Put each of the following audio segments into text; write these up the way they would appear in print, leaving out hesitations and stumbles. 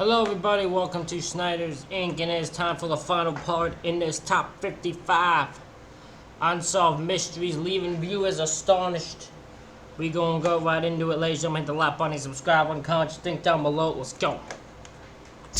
Hello everybody, welcome to Snyder's Inc. and it's time for the final part in this top 55 Unsolved Mysteries, leaving viewers astonished. We gonna go right into it, ladies and gentlemen. Hit the like button, subscribe button, comment, think down below. Let's go.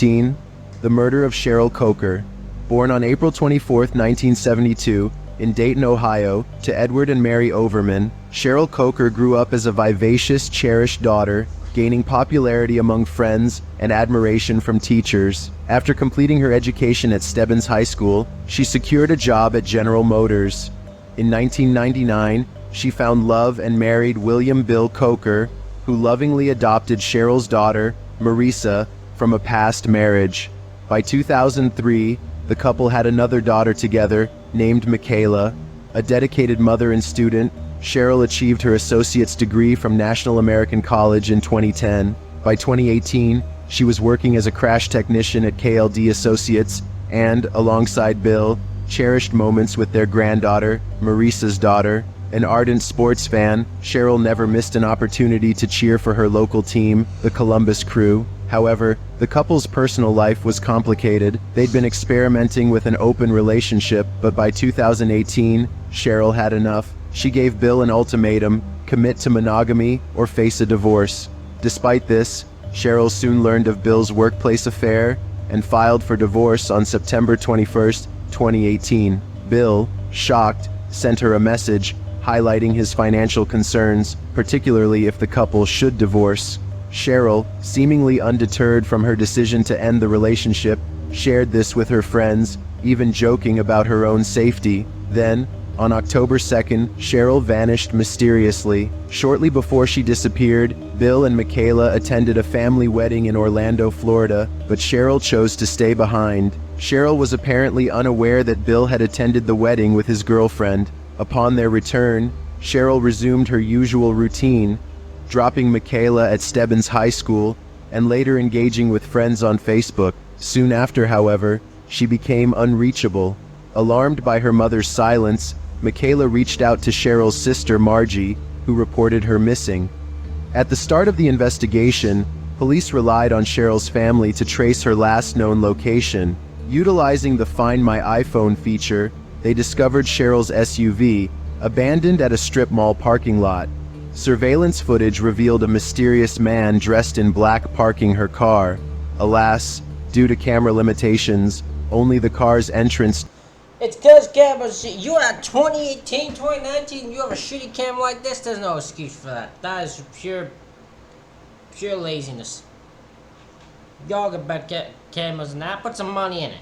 The murder of Cheryl Coker. Born on April 24, 1972, in Dayton, Ohio, to Edward and Mary Overman, Cheryl Coker grew up as a vivacious, cherished daughter, gaining popularity among friends and admiration from teachers. After completing her education at Stebbins High School, she secured a job at General Motors. In 1999, she found love and married William Bill Coker, who lovingly adopted Cheryl's daughter, Marisa, from a past marriage. By 2003, the couple had another daughter together, named Michaela. A dedicated mother and student, Cheryl achieved her associate's degree from National American College in 2010. By 2018, she was working as a crash technician at KLD Associates and, alongside Bill, cherished moments with their granddaughter, Marisa's daughter. An ardent sports fan, Cheryl never missed an opportunity to cheer for her local team, the Columbus Crew. However, the couple's personal life was complicated. They'd been experimenting with an open relationship, but by 2018, Cheryl had enough. She gave Bill an ultimatum: commit to monogamy or face a divorce. Despite this, Cheryl soon learned of Bill's workplace affair and filed for divorce on September 21, 2018. Bill, shocked, sent her a message highlighting his financial concerns, particularly if the couple should divorce. Cheryl, seemingly undeterred from her decision to end the relationship, shared this with her friends, even joking about her own safety. Then, on October 2nd, Cheryl vanished mysteriously. Shortly before she disappeared, Bill and Michaela attended a family wedding in Orlando, Florida, but Cheryl chose to stay behind. Cheryl was apparently unaware that Bill had attended the wedding with his girlfriend. Upon their return, Cheryl resumed her usual routine, dropping Michaela at Stebbins High School and later engaging with friends on Facebook. Soon after, however, she became unreachable. Alarmed by her mother's silence, Michaela reached out to Cheryl's sister Margie, who reported her missing. At the start of the investigation, police relied on Cheryl's family to trace her last known location. Utilizing the Find My iPhone feature, they discovered Cheryl's SUV, abandoned at a strip mall parking lot. Surveillance footage revealed a mysterious man dressed in black parking her car. Alas, due to camera limitations, only the car's entrance. It's cause cameras, you are 2018, 2019, you have a shitty camera like this, there's no excuse for that. That is pure laziness. Y'all get better cameras than that, put some money in it.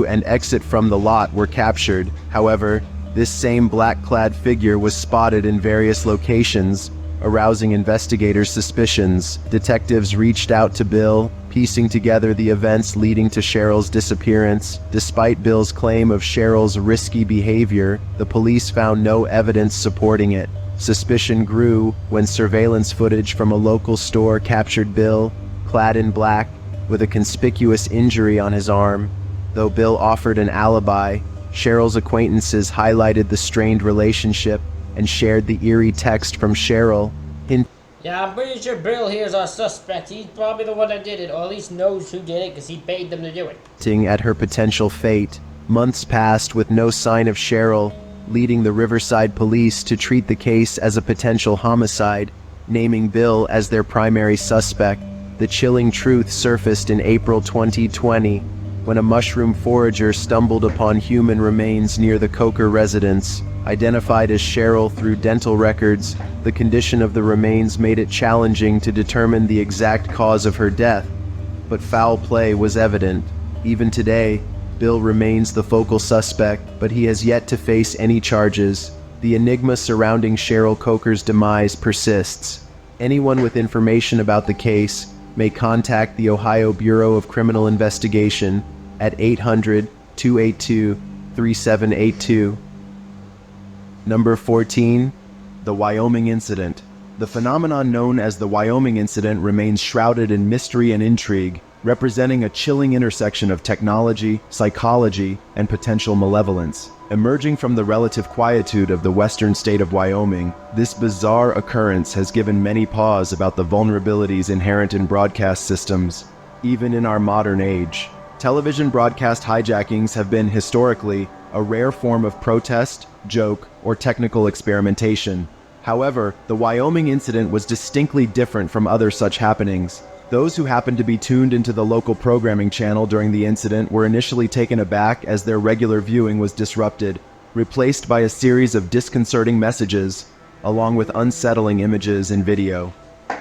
And exit from the lot were captured. However, this same black-clad figure was spotted in various locations, arousing investigators' suspicions. Detectives reached out to Bill, piecing together the events leading to Cheryl's disappearance. Despite Bill's claim of Cheryl's risky behavior, the police found no evidence supporting it. Suspicion grew when surveillance footage from a local store captured Bill, clad in black, with a conspicuous injury on his arm. Though Bill offered an alibi, Cheryl's acquaintances highlighted the strained relationship and shared the eerie text from Cheryl. Yeah, I'm pretty sure Bill here is our suspect. He's probably the one that did it, or at least knows who did it because he paid them to do it. Hinting at her potential fate. Months passed with no sign of Cheryl, leading the Riverside police to treat the case as a potential homicide, naming Bill as their primary suspect. The chilling truth surfaced in April 2020, when a mushroom forager stumbled upon human remains near the Coker residence. Identified as Cheryl through dental records, the condition of the remains made it challenging to determine the exact cause of her death, but foul play was evident. Even today, Bill remains the focal suspect, but he has yet to face any charges. The enigma surrounding Cheryl Coker's demise persists. Anyone with information about the case may contact the Ohio Bureau of Criminal Investigation at 800-282-3782. Number 14. The Wyoming Incident. The phenomenon known as the Wyoming Incident remains shrouded in mystery and intrigue, representing a chilling intersection of technology, psychology, and potential malevolence. Emerging from the relative quietude of the western state of Wyoming, this bizarre occurrence has given many pause about the vulnerabilities inherent in broadcast systems. even in our modern age. Television broadcast hijackings have been, historically, a rare form of protest, joke, or technical experimentation. However, the Wyoming incident was distinctly different from other such happenings. Those who happened to be tuned into the local programming channel during the incident were initially taken aback as their regular viewing was disrupted, replaced by a series of disconcerting messages, along with unsettling images and video.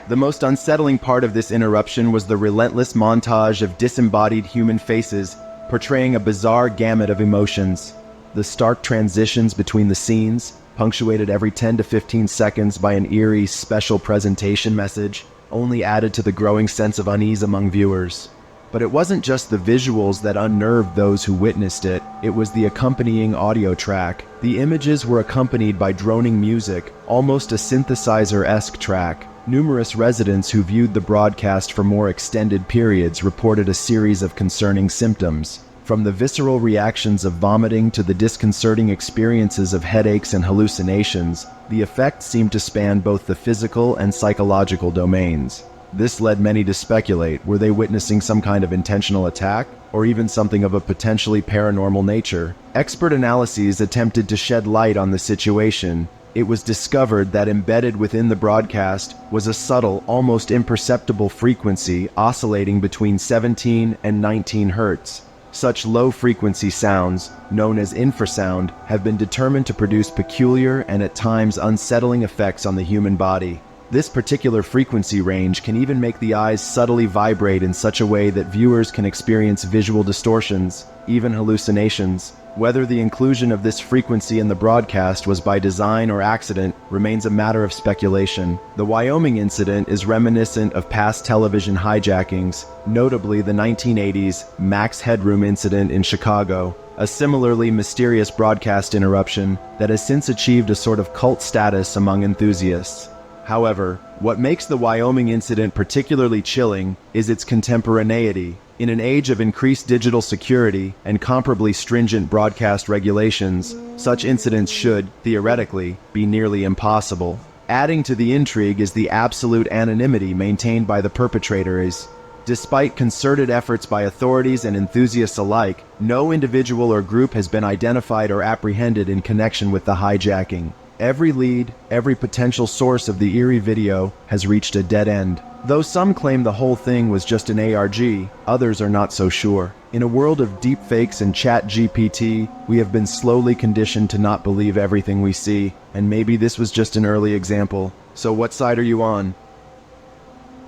The most unsettling part of this interruption was the relentless montage of disembodied human faces portraying a bizarre gamut of emotions. The stark transitions between the scenes, punctuated every 10 to 15 seconds by an eerie special presentation message, only added to the growing sense of unease among viewers. But it wasn't just the visuals that unnerved those who witnessed it, it was the accompanying audio track. The images were accompanied by droning music, almost a synthesizer-esque track. Numerous residents who viewed the broadcast for more extended periods reported a series of concerning symptoms. From the visceral reactions of vomiting to the disconcerting experiences of headaches and hallucinations, the effect seemed to span both the physical and psychological domains. This led many to speculate, were they witnessing some kind of intentional attack, or even something of a potentially paranormal nature? Expert analyses attempted to shed light on the situation. It was discovered that embedded within the broadcast was a subtle, almost imperceptible frequency oscillating between 17 and 19 hertz. Such low-frequency sounds, known as infrasound, have been determined to produce peculiar and at times unsettling effects on the human body. This particular frequency range can even make the eyes subtly vibrate in such a way that viewers can experience visual distortions, even hallucinations. Whether the inclusion of this frequency in the broadcast was by design or accident remains a matter of speculation. The Wyoming incident is reminiscent of past television hijackings, notably the 1980s Max Headroom incident in Chicago, a similarly mysterious broadcast interruption that has since achieved a sort of cult status among enthusiasts. However, what makes the Wyoming incident particularly chilling is its contemporaneity. In an age of increased digital security and comparably stringent broadcast regulations, such incidents should, theoretically, be nearly impossible. Adding to the intrigue is the absolute anonymity maintained by the perpetrators. Despite concerted efforts by authorities and enthusiasts alike, no individual or group has been identified or apprehended in connection with the hijacking. Every lead, every potential source of the eerie video has reached a dead end. Though some claim the whole thing was just an ARG, others are not so sure. In a world of deepfakes and ChatGPT, we have been slowly conditioned to not believe everything we see, and maybe this was just an early example. So what side are you on?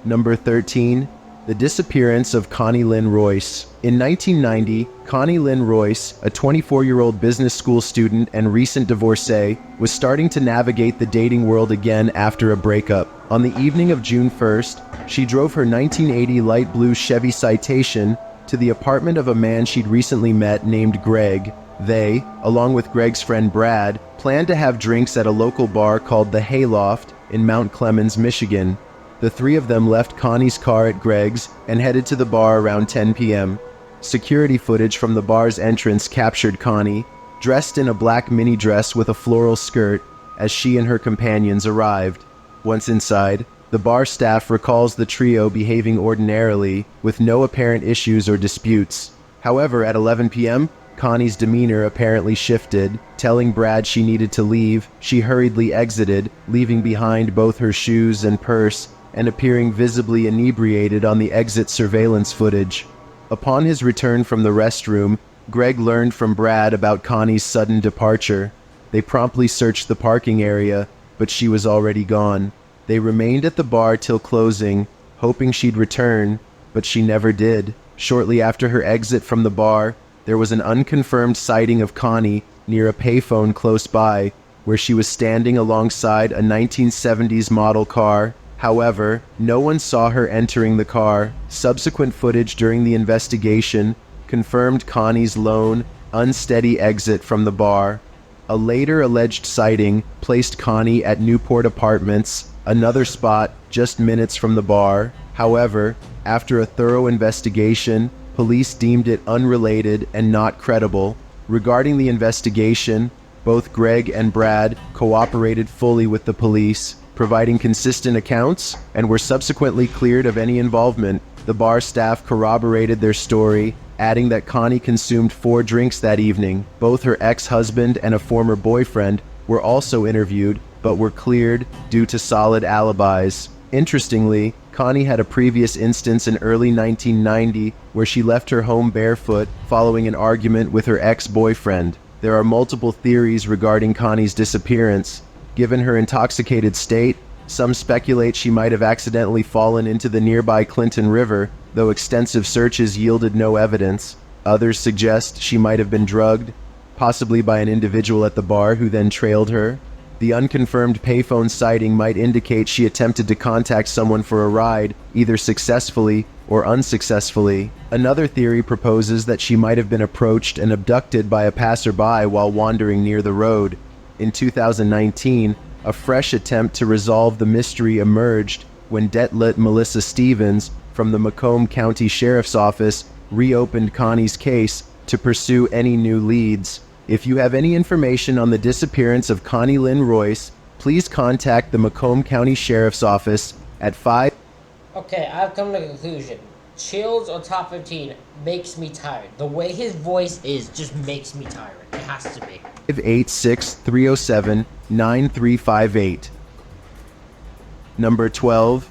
Number 13. The disappearance of Connie Linroy. In 1990, Connie Linroy, a 24-year-old business school student and recent divorcee, was starting to navigate the dating world again after a breakup. On the evening of June 1st, she drove her 1980 light blue Chevy Citation to the apartment of a man she'd recently met named Greg. They, along with Greg's friend Brad, planned to have drinks at a local bar called the Hayloft in Mount Clemens, Michigan. The three of them left Connie's car at Greg's and headed to the bar around 10 p.m. Security footage from the bar's entrance captured Connie, dressed in a black mini dress with a floral skirt, as she and her companions arrived. Once inside, the bar staff recalls the trio behaving ordinarily, with no apparent issues or disputes. However, at 11 p.m., Connie's demeanor apparently shifted. Telling Brad she needed to leave, she hurriedly exited, leaving behind both her shoes and purse, and appearing visibly inebriated on the exit surveillance footage. Upon his return from the restroom, Greg learned from Brad about Connie's sudden departure. They promptly searched the parking area, but she was already gone. They remained at the bar till closing, hoping she'd return, but she never did. Shortly after her exit from the bar, there was an unconfirmed sighting of Connie near a payphone close by, where she was standing alongside a 1970s model car. However, no one saw her entering the car. Subsequent footage during the investigation confirmed Connie's lone, unsteady exit from the bar. A later alleged sighting placed Connie at Newport Apartments, another spot just minutes from the bar. However, after a thorough investigation, police deemed it unrelated and not credible. Regarding the investigation, both Greg and Brad cooperated fully with the police, providing consistent accounts, and were subsequently cleared of any involvement. The bar staff corroborated their story, adding that Connie consumed 4 drinks that evening. Both her ex-husband and a former boyfriend were also interviewed, but were cleared due to solid alibis. Interestingly, Connie had a previous instance in early 1990 where she left her home barefoot following an argument with her ex-boyfriend. There are multiple theories regarding Connie's disappearance. Given her intoxicated state, some speculate she might have accidentally fallen into the nearby Clinton River, though extensive searches yielded no evidence. Others suggest she might have been drugged, possibly by an individual at the bar who then trailed her. The unconfirmed payphone sighting might indicate she attempted to contact someone for a ride, either successfully or unsuccessfully. Another theory proposes that she might have been approached and abducted by a passerby while wandering near the road. In 2019, a fresh attempt to resolve the mystery emerged when Detlet Melissa Stevens from the Macomb County Sheriff's Office reopened Connie's case to pursue any new leads. If you have any information on the disappearance of Connie Lynn Royce, please contact the Macomb County Sheriff's Office at 5... Okay, I've come to a conclusion. Chills on top 15 makes me tired. The way his voice is just makes me tired. It has to be. 586-307-9358. Number 12,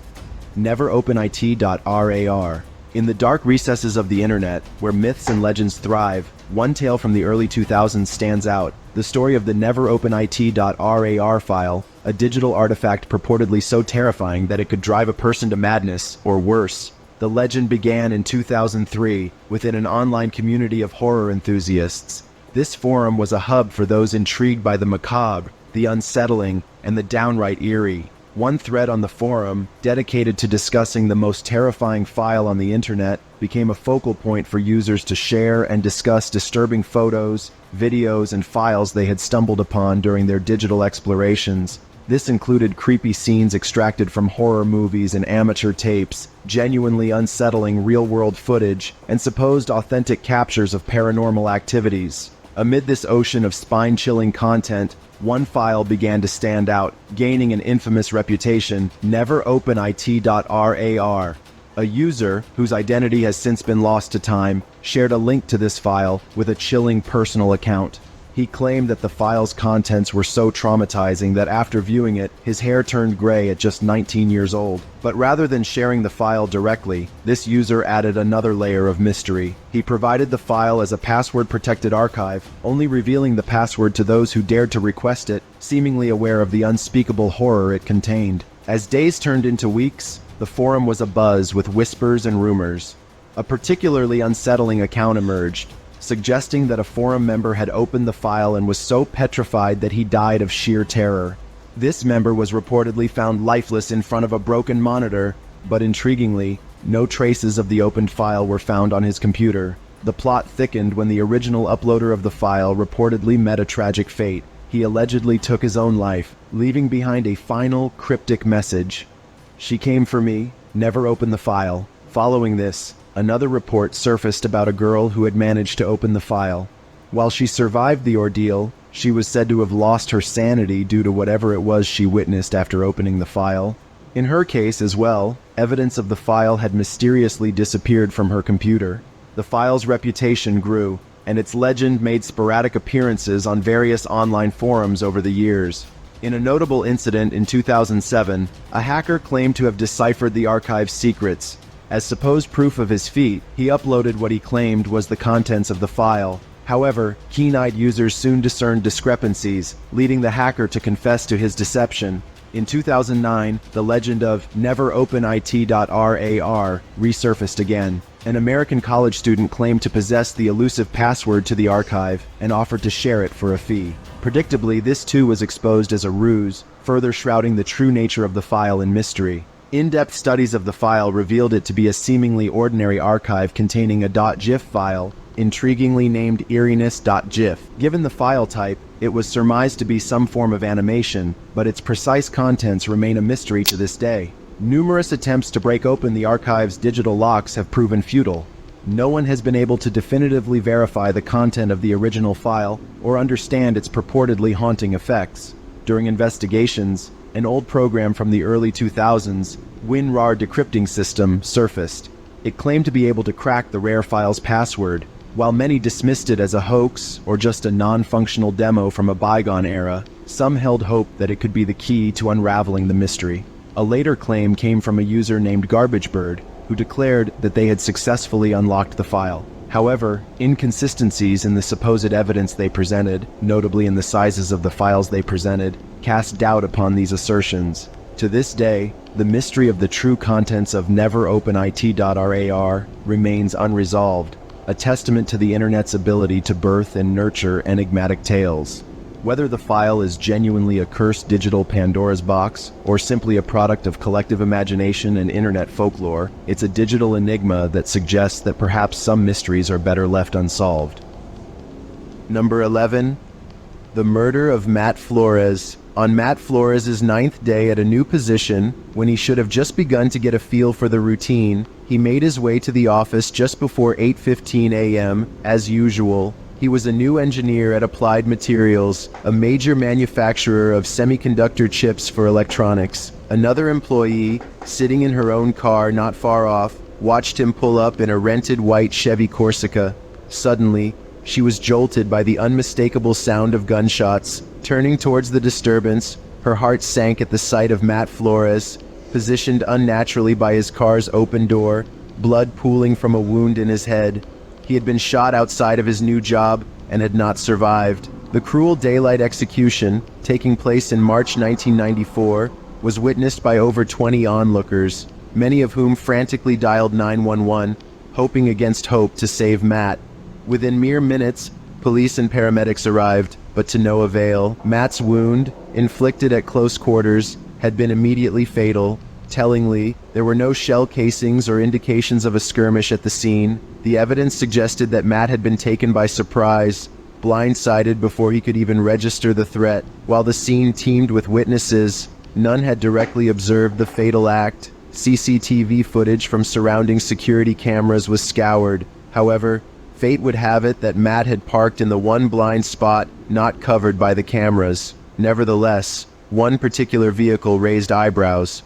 neveropenit.rar. In the dark recesses of the internet, where myths and legends thrive, one tale from the early 2000s stands out: the story of the neveropenit.rar file, a digital artifact purportedly so terrifying that it could drive a person to madness, or worse. The legend began in 2003 within an online community of horror enthusiasts. This forum was a hub for those intrigued by the macabre, the unsettling, and the downright eerie. One thread on the forum, dedicated to discussing the most terrifying file on the internet, became a focal point for users to share and discuss disturbing photos, videos, and files they had stumbled upon during their digital explorations. This included creepy scenes extracted from horror movies and amateur tapes, genuinely unsettling real-world footage, and supposed authentic captures of paranormal activities. Amid this ocean of spine-chilling content, one file began to stand out, gaining an infamous reputation: neveropenit.rar. A user, whose identity has since been lost to time, shared a link to this file with a chilling personal account. He claimed that the file's contents were so traumatizing that after viewing it, his hair turned gray at just 19 years old. But rather than sharing the file directly, this user added another layer of mystery. He provided the file as a password-protected archive, only revealing the password to those who dared to request it, seemingly aware of the unspeakable horror it contained. As days turned into weeks, the forum was abuzz with whispers and rumors. A particularly unsettling account emerged, suggesting that a forum member had opened the file and was so petrified that he died of sheer terror. This member was reportedly found lifeless in front of a broken monitor, but intriguingly, no traces of the opened file were found on his computer. The plot thickened when the original uploader of the file reportedly met a tragic fate. He allegedly took his own life, leaving behind a final, cryptic message: "She came for me, never opened the file." Following this, another report surfaced about a girl who had managed to open the file. While she survived the ordeal, she was said to have lost her sanity due to whatever it was she witnessed after opening the file. In her case as well, evidence of the file had mysteriously disappeared from her computer. The file's reputation grew, and its legend made sporadic appearances on various online forums over the years. In a notable incident in 2007, a hacker claimed to have deciphered the archive's secrets. As supposed proof of his feat, he uploaded what he claimed was the contents of the file. However, keen-eyed users soon discerned discrepancies, leading the hacker to confess to his deception. In 2009, the legend of neveropenit.rar resurfaced again. An American college student claimed to possess the elusive password to the archive and offered to share it for a fee. Predictably, this too was exposed as a ruse, further shrouding the true nature of the file in mystery. In-depth studies of the file revealed it to be a seemingly ordinary archive containing a .gif file, intriguingly named eeriness.gif. Given the file type, it was surmised to be some form of animation, but its precise contents remain a mystery to this day. Numerous attempts to break open the archive's digital locks have proven futile. No one has been able to definitively verify the content of the original file or understand its purportedly haunting effects. During investigations, an old program from the early 2000s, WinRAR decrypting system, surfaced. It claimed to be able to crack the rare file's password. While many dismissed it as a hoax or just a non-functional demo from a bygone era, some held hope that it could be the key to unraveling the mystery. A later claim came from a user named GarbageBird, who declared that they had successfully unlocked the file. However, inconsistencies in the supposed evidence they presented, notably in the sizes of the files they presented, cast doubt upon these assertions. To this day, the mystery of the true contents of neveropenit.rar remains unresolved, a testament to the internet's ability to birth and nurture enigmatic tales. Whether the file is genuinely a cursed digital Pandora's box, or simply a product of collective imagination and internet folklore, it's a digital enigma that suggests that perhaps some mysteries are better left unsolved. Number 11. The murder of Matt Flores. On Matt Flores' 9th day at a new position, when he should have just begun to get a feel for the routine, he made his way to the office just before 8:15 a.m. As usual, he was a new engineer at Applied Materials, a major manufacturer of semiconductor chips for electronics. Another employee, sitting in her own car not far off, watched him pull up in a rented white Chevy Corsica. Suddenly, she was jolted by the unmistakable sound of gunshots. Turning towards the disturbance, her heart sank at the sight of Matt Flores, positioned unnaturally by his car's open door, blood pooling from a wound in his head. He had been shot outside of his new job and had not survived. The cruel daylight execution, taking place in March 1994, was witnessed by over 20 onlookers, many of whom frantically dialed 911, hoping against hope to save Matt. Within mere minutes, police and paramedics arrived, but to no avail. Matt's wound, inflicted at close quarters, had been immediately fatal. Tellingly, there were no shell casings or indications of a skirmish at the scene. The evidence suggested that Matt had been taken by surprise, blindsided before he could even register the threat. While the scene teemed with witnesses, none had directly observed the fatal act. CCTV footage from surrounding security cameras was scoured. However, fate would have it that Matt had parked in the one blind spot not covered by the cameras. Nevertheless, one particular vehicle raised eyebrows.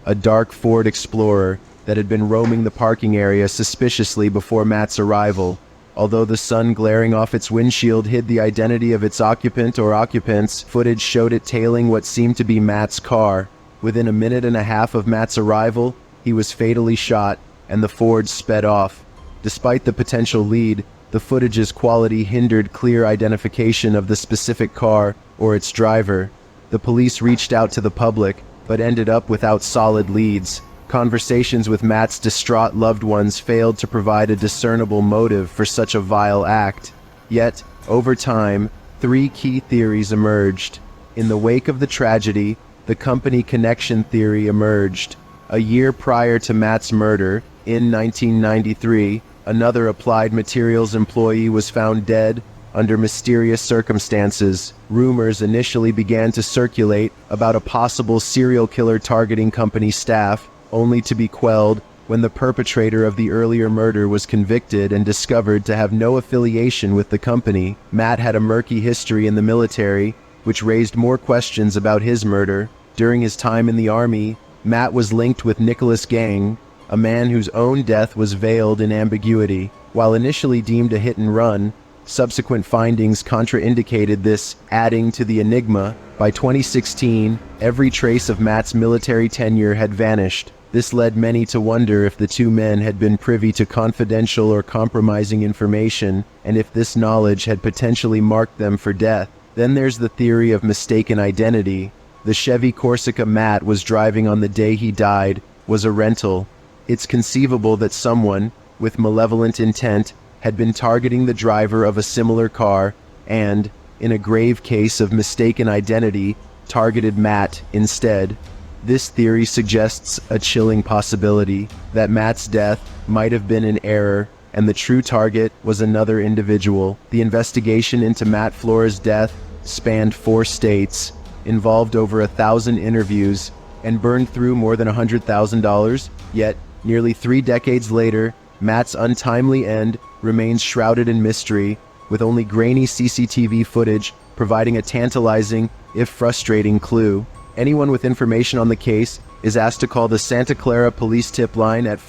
A dark Ford Explorer that had been roaming the parking area suspiciously before Matt's arrival. Although the sun glaring off its windshield hid the identity of its occupant or occupants, footage showed it tailing what seemed to be Matt's car. Within a minute and a half of Matt's arrival, he was fatally shot, and the Ford sped off. Despite the potential lead, the footage's quality hindered clear identification of the specific car or its driver. The police reached out to the public, but ended up without solid leads. Conversations with Matt's distraught loved ones failed to provide a discernible motive for such a vile act. Yet, over time, 3 key theories emerged. In the wake of the tragedy, the company connection theory emerged. A year prior to Matt's murder, in 1993, another Applied Materials employee was found dead under mysterious circumstances. Rumors initially began to circulate about a possible serial killer targeting company staff, only to be quelled when the perpetrator of the earlier murder was convicted and discovered to have no affiliation with the company. Matt had a murky history in the military, which raised more questions about his murder. During his time in the Army, Matt was linked with Nicholas Gang, a man whose own death was veiled in ambiguity. While initially deemed a hit and run, subsequent findings contraindicated this, adding to the enigma. By 2016, every trace of Matt's military tenure had vanished. This led many to wonder if the two men had been privy to confidential or compromising information, and if this knowledge had potentially marked them for death. Then there's the theory of mistaken identity. The Chevy Corsica Matt was driving on the day he died was a rental. It's conceivable that someone, with malevolent intent, had been targeting the driver of a similar car and, in a grave case of mistaken identity, targeted Matt instead. This theory suggests a chilling possibility that Matt's death might have been an error and the true target was another individual. The investigation into Matt Flores' death spanned 4 states, involved over 1,000 interviews, and burned through more than $100,000, yet nearly 3 decades later, Matt's untimely end remains shrouded in mystery, with only grainy CCTV footage providing a tantalizing, if frustrating, clue. Anyone with information on the case is asked to call the Santa Clara Police Tip Line at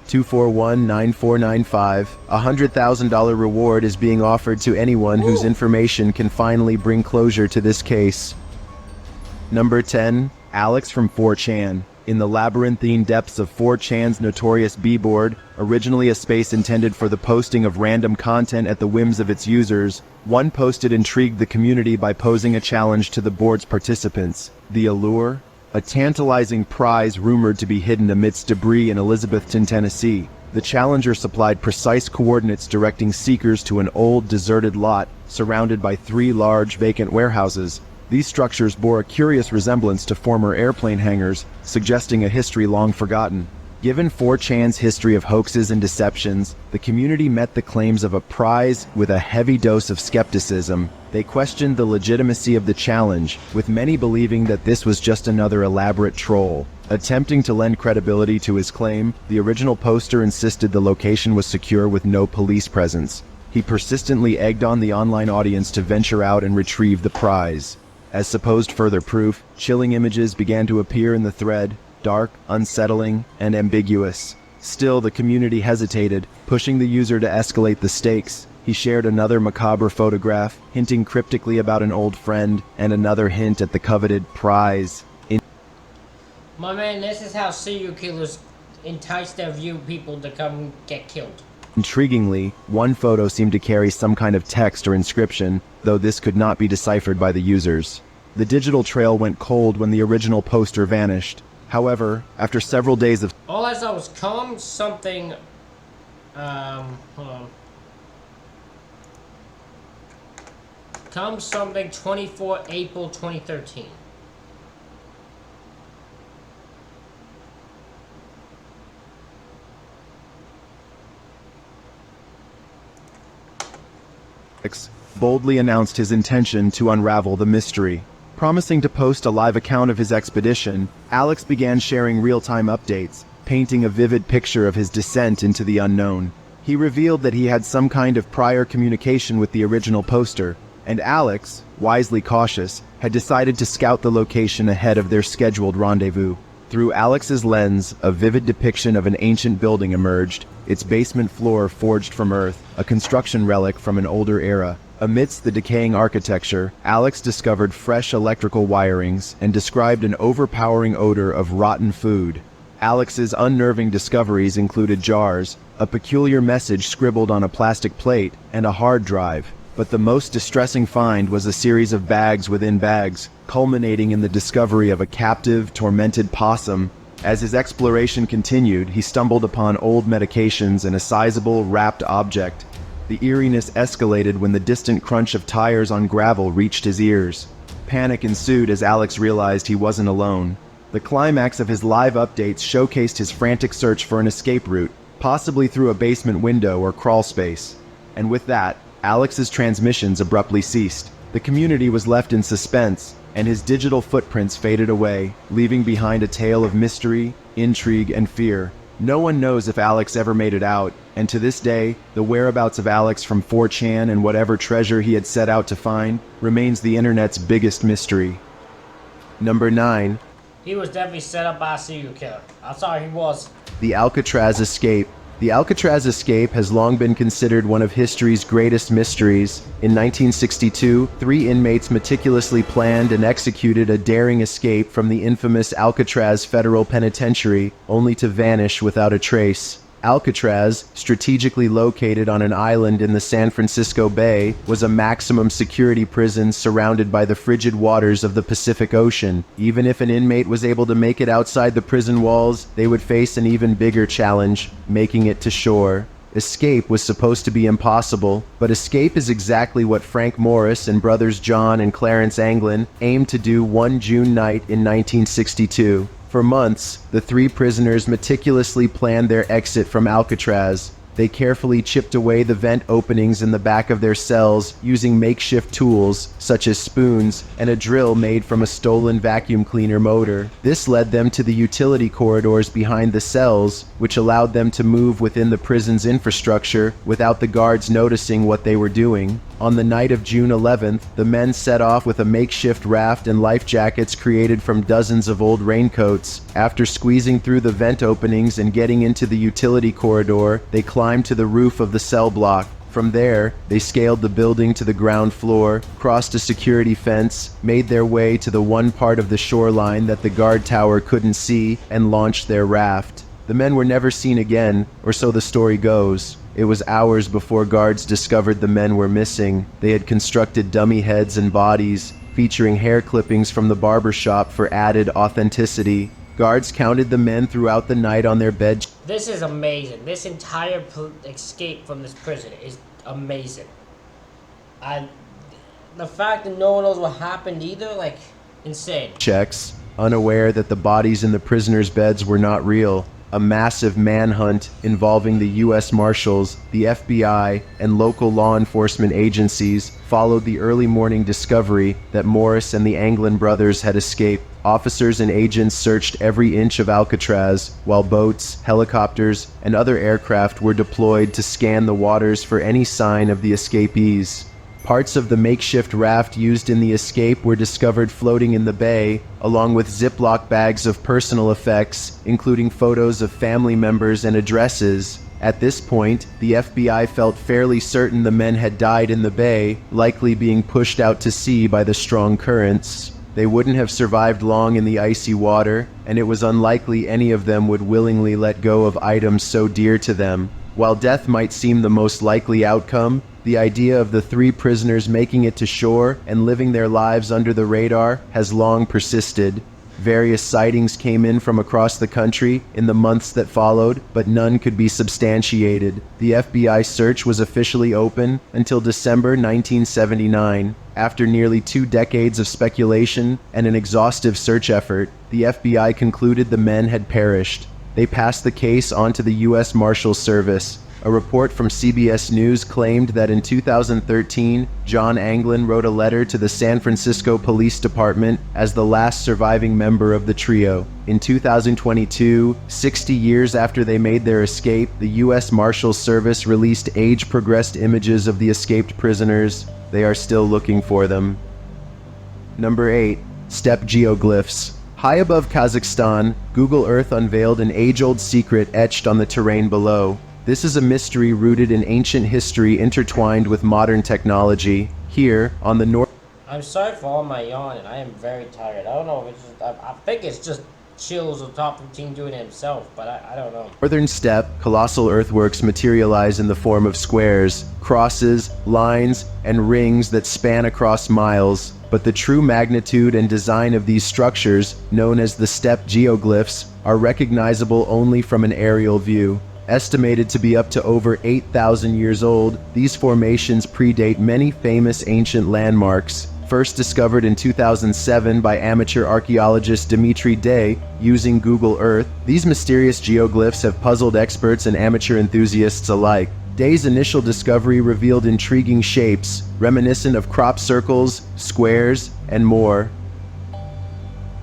241-9495. A $100,000 reward is being offered to anyone whose information can finally bring closure to this case. Number 10. Alex from 4chan. In the labyrinthine depths of 4chan's notorious B-board, originally a space intended for the posting of random content at the whims of its users, one post had intrigued the community by posing a challenge to the board's participants. The Allure? A tantalizing prize rumored to be hidden amidst debris in Elizabethton, Tennessee. The challenger supplied precise coordinates directing seekers to an old, deserted lot surrounded by 3 large, vacant warehouses. These structures bore a curious resemblance to former airplane hangars, suggesting a history long forgotten. Given 4chan's history of hoaxes and deceptions, the community met the claims of a prize with a heavy dose of skepticism. They questioned the legitimacy of the challenge, with many believing that this was just another elaborate troll. Attempting to lend credibility to his claim, the original poster insisted the location was secure with no police presence. He persistently egged on the online audience to venture out and retrieve the prize. As supposed further proof, chilling images began to appear in the thread, dark, unsettling, and ambiguous. Still, the community hesitated, pushing the user to escalate the stakes. He shared another macabre photograph, hinting cryptically about an old friend, and another hint at the coveted prize. My man, this is how serial killers entice their view people to come get killed. Intriguingly, one photo seemed to carry some kind of text or inscription, though this could not be deciphered by the users. The digital trail went cold when the original poster vanished. However, after several days of... All I saw was come something... hold on. Come something 24 April 2013. boldly announced his intention to unravel the mystery. Promising to post a live account of his expedition, Alex began sharing real-time updates, painting a vivid picture of his descent into the unknown. He revealed that he had some kind of prior communication with the original poster, and Alex, wisely cautious, had decided to scout the location ahead of their scheduled rendezvous. Through Alex's lens, a vivid depiction of an ancient building emerged, its basement floor forged from earth, a construction relic from an older era. Amidst the decaying architecture, Alex discovered fresh electrical wirings and described an overpowering odor of rotten food. Alex's unnerving discoveries included jars, a peculiar message scribbled on a plastic plate, and a hard drive. But the most distressing find was a series of bags within bags, culminating in the discovery of a captive, tormented possum. As his exploration continued, he stumbled upon old medications and a sizable, wrapped object. The eeriness escalated when the distant crunch of tires on gravel reached his ears. Panic ensued as Alex realized he wasn't alone. The climax of his live updates showcased his frantic search for an escape route, possibly through a basement window or crawl space. And with that, Alex's transmissions abruptly ceased. The community was left in suspense, and his digital footprints faded away, leaving behind a tale of mystery, intrigue, and fear. No one knows if Alex ever made it out, and to this day, the whereabouts of Alex from 4chan and whatever treasure he had set out to find remains the internet's biggest mystery. Number 9. He was definitely set up by a serial killer. That's all he was. The Alcatraz Escape. The Alcatraz Escape has long been considered one of history's greatest mysteries. In 1962, 3 inmates meticulously planned and executed a daring escape from the infamous Alcatraz Federal Penitentiary, only to vanish without a trace. Alcatraz, strategically located on an island in the San Francisco Bay, was a maximum security prison surrounded by the frigid waters of the Pacific Ocean. Even if an inmate was able to make it outside the prison walls, they would face an even bigger challenge, making it to shore. Escape was supposed to be impossible, but escape is exactly what Frank Morris and brothers John and Clarence Anglin aimed to do one June night in 1962. For months, the 3 prisoners meticulously planned their exit from Alcatraz. They carefully chipped away the vent openings in the back of their cells using makeshift tools, such as spoons and a drill made from a stolen vacuum cleaner motor. This led them to the utility corridors behind the cells, which allowed them to move within the prison's infrastructure without the guards noticing what they were doing. On the night of June 11th, the men set off with a makeshift raft and life jackets created from dozens of old raincoats. After squeezing through the vent openings and getting into the utility corridor, they climbed to the roof of the cell block. From there, they scaled the building to the ground floor, crossed a security fence, made their way to the one part of the shoreline that the guard tower couldn't see, and launched their raft. The men were never seen again, or so the story goes. It was hours before guards discovered the men were missing. They had constructed dummy heads and bodies, featuring hair clippings from the barber shop for added authenticity. Guards counted the men throughout the night on their bed. This is amazing. This entire escape from this prison is amazing. The fact that no one knows what happened either, like, insane. Checks, unaware that the bodies in the prisoners' beds were not real. A massive manhunt involving the U.S. Marshals, the FBI, and local law enforcement agencies followed the early morning discovery that Morris and the Anglin brothers had escaped. Officers and agents searched every inch of Alcatraz, while boats, helicopters, and other aircraft were deployed to scan the waters for any sign of the escapees. Parts of the makeshift raft used in the escape were discovered floating in the bay, along with Ziploc bags of personal effects, including photos of family members and addresses. At this point, the FBI felt fairly certain the men had died in the bay, likely being pushed out to sea by the strong currents. They wouldn't have survived long in the icy water, and it was unlikely any of them would willingly let go of items so dear to them. While death might seem the most likely outcome, the idea of the three prisoners making it to shore and living their lives under the radar has long persisted. Various sightings came in from across the country in the months that followed, but none could be substantiated. The FBI search was officially open until December 1979. After nearly 2 decades of speculation and an exhaustive search effort, the FBI concluded the men had perished. They passed the case on to the U.S. Marshals Service. A report from CBS News claimed that in 2013, John Anglin wrote a letter to the San Francisco Police Department as the last surviving member of the trio. In 2022, 60 years after they made their escape, the U.S. Marshals Service released age-progressed images of the escaped prisoners. They are still looking for them. Number 8. Steppe Geoglyphs. High above Kazakhstan, Google Earth unveiled an age-old secret etched on the terrain below. This is a mystery rooted in ancient history intertwined with modern technology. Here, on the north... I'm sorry for all my yawning. I am very tired. I don't know if it's just... I think it's just Chills on top 15 doing it himself, but I don't know. Northern steppe, colossal earthworks materialize in the form of squares, crosses, lines, and rings that span across miles. But the true magnitude and design of these structures, known as the steppe geoglyphs, are recognizable only from an aerial view. Estimated to be up to over 8,000 years old, these formations predate many famous ancient landmarks. First discovered in 2007 by amateur archaeologist Dimitri Day using Google Earth, these mysterious geoglyphs have puzzled experts and amateur enthusiasts alike. Day's initial discovery revealed intriguing shapes, reminiscent of crop circles, squares, and more.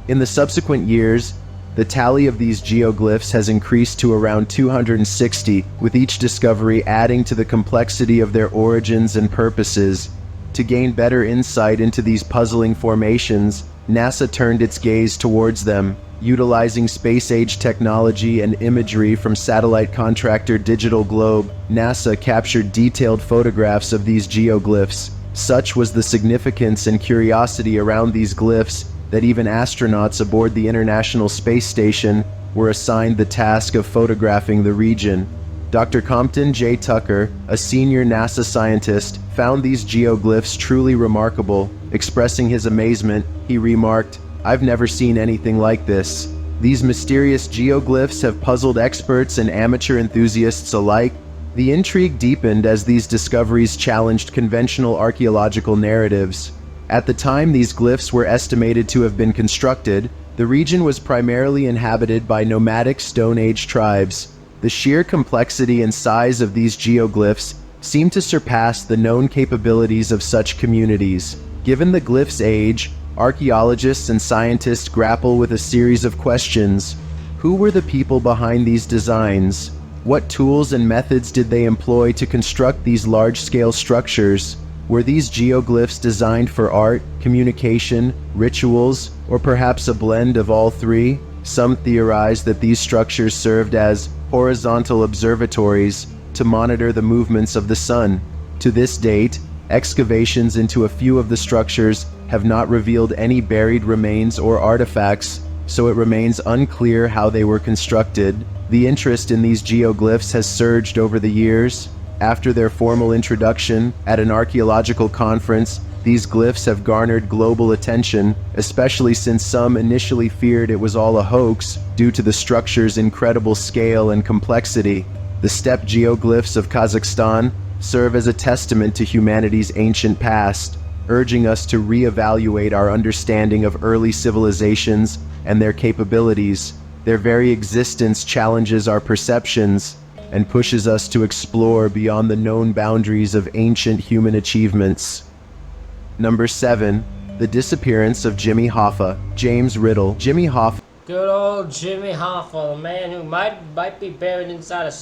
In the subsequent years, the tally of these geoglyphs has increased to around 260, with each discovery adding to the complexity of their origins and purposes. To gain better insight into these puzzling formations, NASA turned its gaze towards them. Utilizing space-age technology and imagery from satellite contractor Digital Globe, NASA captured detailed photographs of these geoglyphs. Such was the significance and curiosity around these glyphs that even astronauts aboard the International Space Station were assigned the task of photographing the region. Dr. Compton J. Tucker, a senior NASA scientist, found these geoglyphs truly remarkable. Expressing his amazement, he remarked, "I've never seen anything like this. These mysterious geoglyphs have puzzled experts and amateur enthusiasts alike." The intrigue deepened as these discoveries challenged conventional archaeological narratives. At the time these glyphs were estimated to have been constructed, the region was primarily inhabited by nomadic Stone Age tribes. The sheer complexity and size of these geoglyphs seemed to surpass the known capabilities of such communities. Given the glyphs' age, archaeologists and scientists grapple with a series of questions. Who were the people behind these designs? What tools and methods did they employ to construct these large-scale structures? Were these geoglyphs designed for art, communication, rituals, or perhaps a blend of all three? Some theorize that these structures served as horizontal observatories to monitor the movements of the sun. To this date, excavations into a few of the structures have not revealed any buried remains or artifacts, so it remains unclear how they were constructed. The interest in these geoglyphs has surged over the years. After their formal introduction at an archaeological conference, these glyphs have garnered global attention, especially since some initially feared it was all a hoax due to the structure's incredible scale and complexity. The steppe geoglyphs of Kazakhstan serve as a testament to humanity's ancient past, urging us to reevaluate our understanding of early civilizations and their capabilities. Their very existence challenges our perceptions and pushes us to explore beyond the known boundaries of ancient human achievements. Number 7. The Disappearance of Jimmy Hoffa. James Riddle. Jimmy Hoffa. Good old Jimmy Hoffa, the man who might be buried inside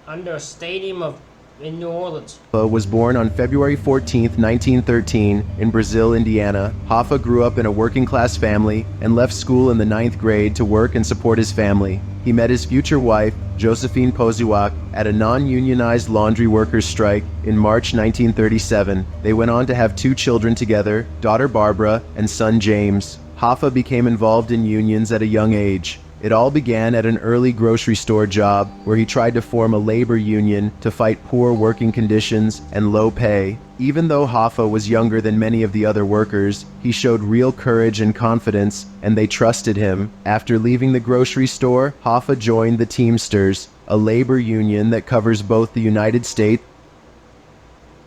under a stadium in New Orleans. Was born on February 14, 1913, in Brazil, Indiana. Hoffa grew up in a working-class family and left school in the 9th grade to work and support his family. He met his future wife, Josephine Poziwak, at a non-unionized laundry workers' strike in March 1937. They went on to have 2 children together, daughter Barbara and son James. Hoffa became involved in unions at a young age. It all began at an early grocery store job where he tried to form a labor union to fight poor working conditions and low pay. Even though Hoffa was younger than many of the other workers, he showed real courage and confidence, and they trusted him. After leaving the grocery store, Hoffa joined the Teamsters, a labor union that covers both the United States.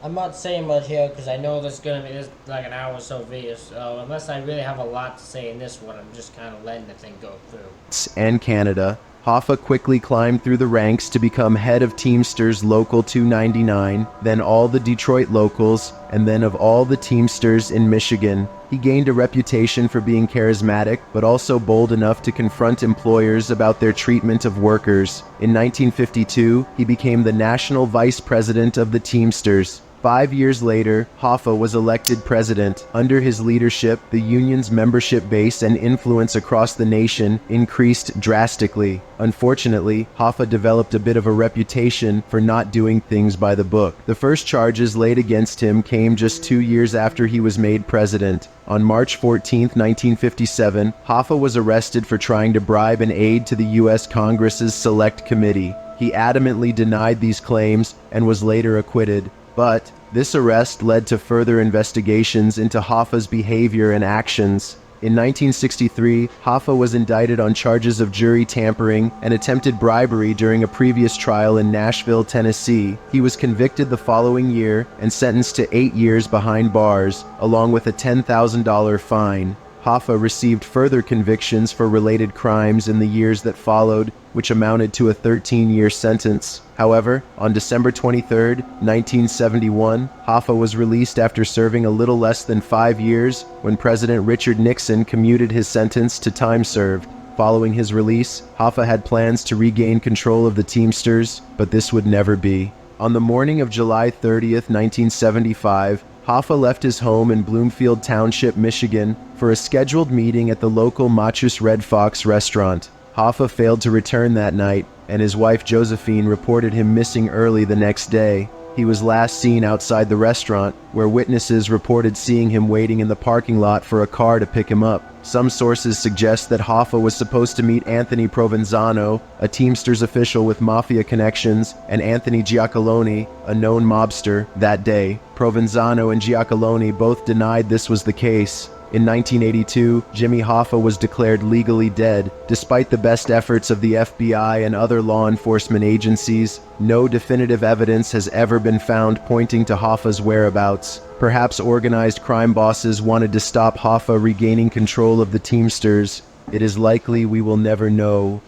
I'm not saying much here because I know this like an hour or so video, so unless I really have a lot to say in this one, I'm just kind of letting the thing go through. And Canada. Hoffa quickly climbed through the ranks to become head of Teamsters Local 299, then all the Detroit locals, and then of all the Teamsters in Michigan. He gained a reputation for being charismatic, but also bold enough to confront employers about their treatment of workers. In 1952, he became the national vice president of the Teamsters. 5 years later, Hoffa was elected president. Under his leadership, the union's membership base and influence across the nation increased drastically. Unfortunately, Hoffa developed a bit of a reputation for not doing things by the book. The first charges laid against him came just 2 years after he was made president. On March 14, 1957, Hoffa was arrested for trying to bribe an aide to the U.S. Congress's Select Committee. He adamantly denied these claims and was later acquitted. But this arrest led to further investigations into Hoffa's behavior and actions. In 1963, Hoffa was indicted on charges of jury tampering and attempted bribery during a previous trial in Nashville, Tennessee. He was convicted the following year and sentenced to 8 years behind bars, along with a $10,000 fine. Hoffa received further convictions for related crimes in the years that followed, which amounted to a 13-year sentence. However, on December 23, 1971, Hoffa was released after serving a little less than 5 years when President Richard Nixon commuted his sentence to time served. Following his release, Hoffa had plans to regain control of the Teamsters, but this would never be. On the morning of July 30, 1975, Hoffa left his home in Bloomfield Township, Michigan, for a scheduled meeting at the local Machus Red Fox restaurant. Hoffa failed to return that night, and his wife Josephine reported him missing early the next day. He was last seen outside the restaurant, where witnesses reported seeing him waiting in the parking lot for a car to pick him up. Some sources suggest that Hoffa was supposed to meet Anthony Provenzano, a Teamsters official with mafia connections, and Anthony Giacalone, a known mobster, that day. Provenzano and Giacalone both denied this was the case. In 1982, Jimmy Hoffa was declared legally dead. Despite the best efforts of the FBI and other law enforcement agencies, no definitive evidence has ever been found pointing to Hoffa's whereabouts. Perhaps organized crime bosses wanted to stop Hoffa regaining control of the Teamsters. It is likely we will never know.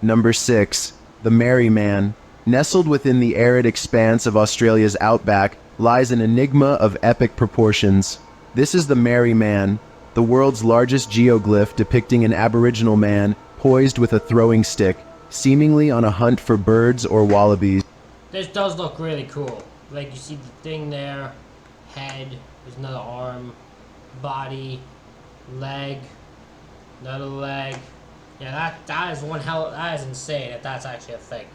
Number 6. The Merry Man. Nestled within the arid expanse of Australia's outback lies an enigma of epic proportions. This is the Merry Man, the world's largest geoglyph depicting an Aboriginal man poised with a throwing stick, seemingly on a hunt for birds or wallabies. This does look really cool. Like, you see the thing there, head, there's another arm, body, leg, another leg. Yeah, that is one hell. That is insane. If that's actually a thing.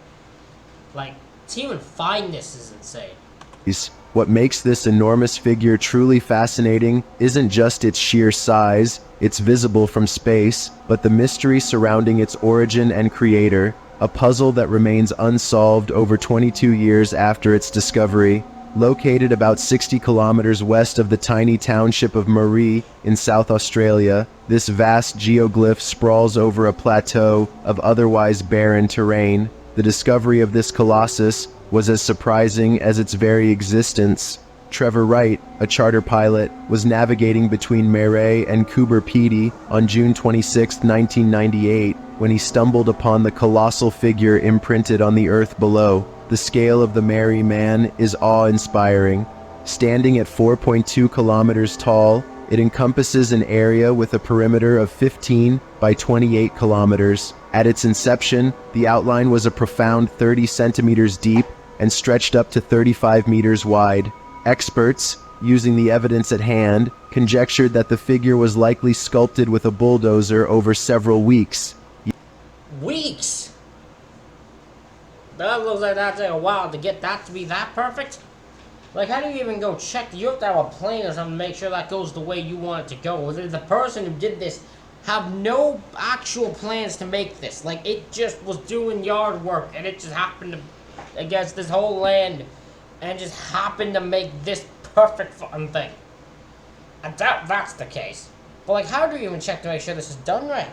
Like, to even find this is insane. What makes this enormous figure truly fascinating isn't just its sheer size, it's visible from space, but the mystery surrounding its origin and creator, a puzzle that remains unsolved over 22 years after its discovery. Located about 60 kilometers west of the tiny township of Marie in South Australia, this vast geoglyph sprawls over a plateau of otherwise barren terrain. The discovery of this colossus was as surprising as its very existence. Trevor Wright, a charter pilot, was navigating between Mare and Coober Pedy on June 26, 1998, when he stumbled upon the colossal figure imprinted on the earth below. The scale of the Mare Man is awe-inspiring. Standing at 4.2 kilometers tall, it encompasses an area with a perimeter of 15 by 28 kilometers. At its inception, the outline was a profound 30 centimeters deep and stretched up to 35 meters wide. Experts, using the evidence at hand, conjectured that the figure was likely sculpted with a bulldozer over several weeks. Weeks? That looks like that'd take a while to get that to be that perfect. Like, how do you even go check? You have to have a plane or something to make sure that goes the way you want it to go. Or did the person who did this have no actual plans to make this? Like, it just was doing yard work and it just happened to, against this whole land, and just happened to make this perfect fucking thing. I doubt that's the case. But, like, how do you even check to make sure this is done right?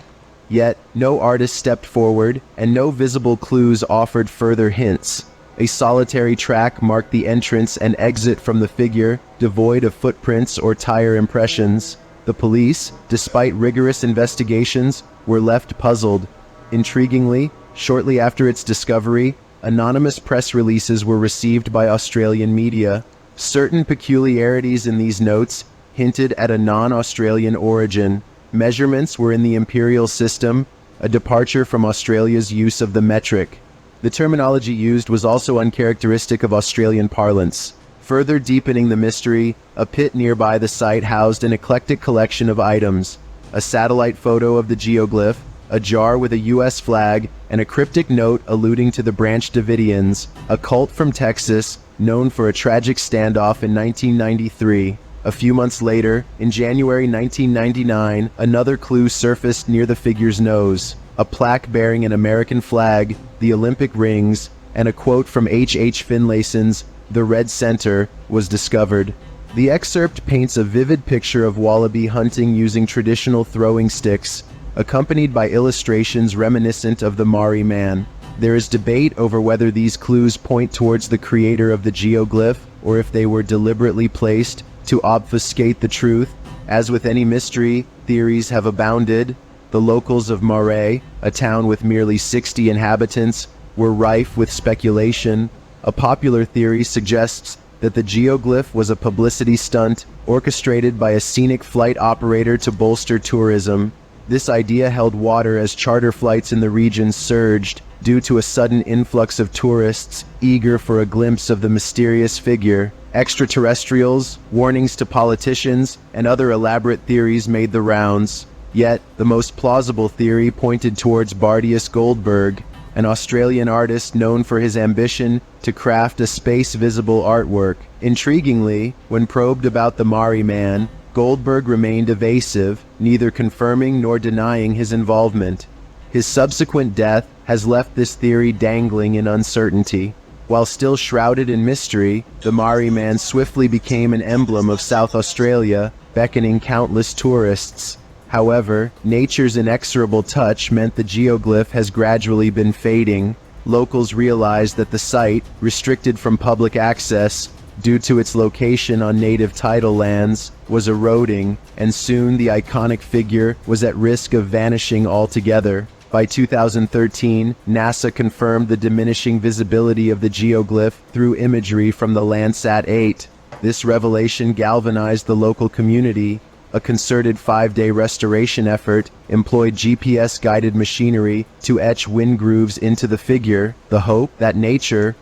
Yet, no artist stepped forward, and no visible clues offered further hints. A solitary track marked the entrance and exit from the figure, devoid of footprints or tire impressions. The police, despite rigorous investigations, were left puzzled. Intriguingly, shortly after its discovery, anonymous press releases were received by Australian media. Certain peculiarities in these notes hinted at a non-Australian origin. Measurements were in the imperial system, a departure from Australia's use of the metric. The terminology used was also uncharacteristic of Australian parlance. Further deepening the mystery, a pit nearby the site housed an eclectic collection of items: a satellite photo of the geoglyph, a jar with a U.S. flag, and a cryptic note alluding to the Branch Davidians, a cult from Texas known for a tragic standoff in 1993. A few months later, in January 1999, another clue surfaced near the figure's nose: a plaque bearing an American flag, the Olympic rings, and a quote from H. Finlayson's "The Red Center" was discovered. The excerpt paints a vivid picture of wallaby hunting using traditional throwing sticks, accompanied by illustrations reminiscent of the Mare Man. There is debate over whether these clues point towards the creator of the geoglyph, or if they were deliberately placed to obfuscate the truth. As with any mystery, theories have abounded. The locals of Mare, a town with merely 60 inhabitants, were rife with speculation. A popular theory suggests that the geoglyph was a publicity stunt orchestrated by a scenic flight operator to bolster tourism. This idea held water as charter flights in the region surged due to a sudden influx of tourists eager for a glimpse of the mysterious figure. Extraterrestrials, warnings to politicians, and other elaborate theories made the rounds. Yet, the most plausible theory pointed towards Bardius Goldberg, an Australian artist known for his ambition to craft a space-visible artwork. Intriguingly, when probed about the Mare Man, Goldberg remained evasive, neither confirming nor denying his involvement. His subsequent death has left this theory dangling in uncertainty. While still shrouded in mystery, the Mare Man swiftly became an emblem of South Australia, beckoning countless tourists. However, nature's inexorable touch meant the geoglyph has gradually been fading. Locals realized that the site, restricted from public access due to its location on native tidal lands, was eroding, and soon the iconic figure was at risk of vanishing altogether. By 2013, NASA confirmed the diminishing visibility of the geoglyph through imagery from the Landsat 8. This revelation galvanized the local community. A concerted 5-day restoration effort employed GPS-guided machinery to etch wind grooves into the figure, the hope that nature...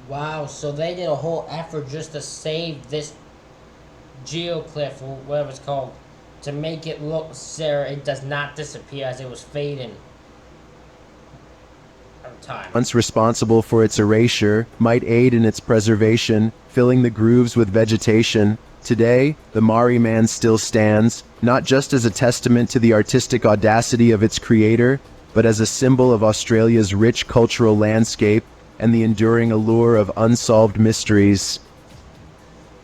Wow, so they did a whole effort just to save this geoglyph or whatever it's called to make it look Sarah. It does not disappear as it was fading over time. Once responsible for its erasure, might aid in its preservation, filling the grooves with vegetation. Today, the Mari Man still stands, not just as a testament to the artistic audacity of its creator, but as a symbol of Australia's rich cultural landscape and the enduring allure of unsolved mysteries.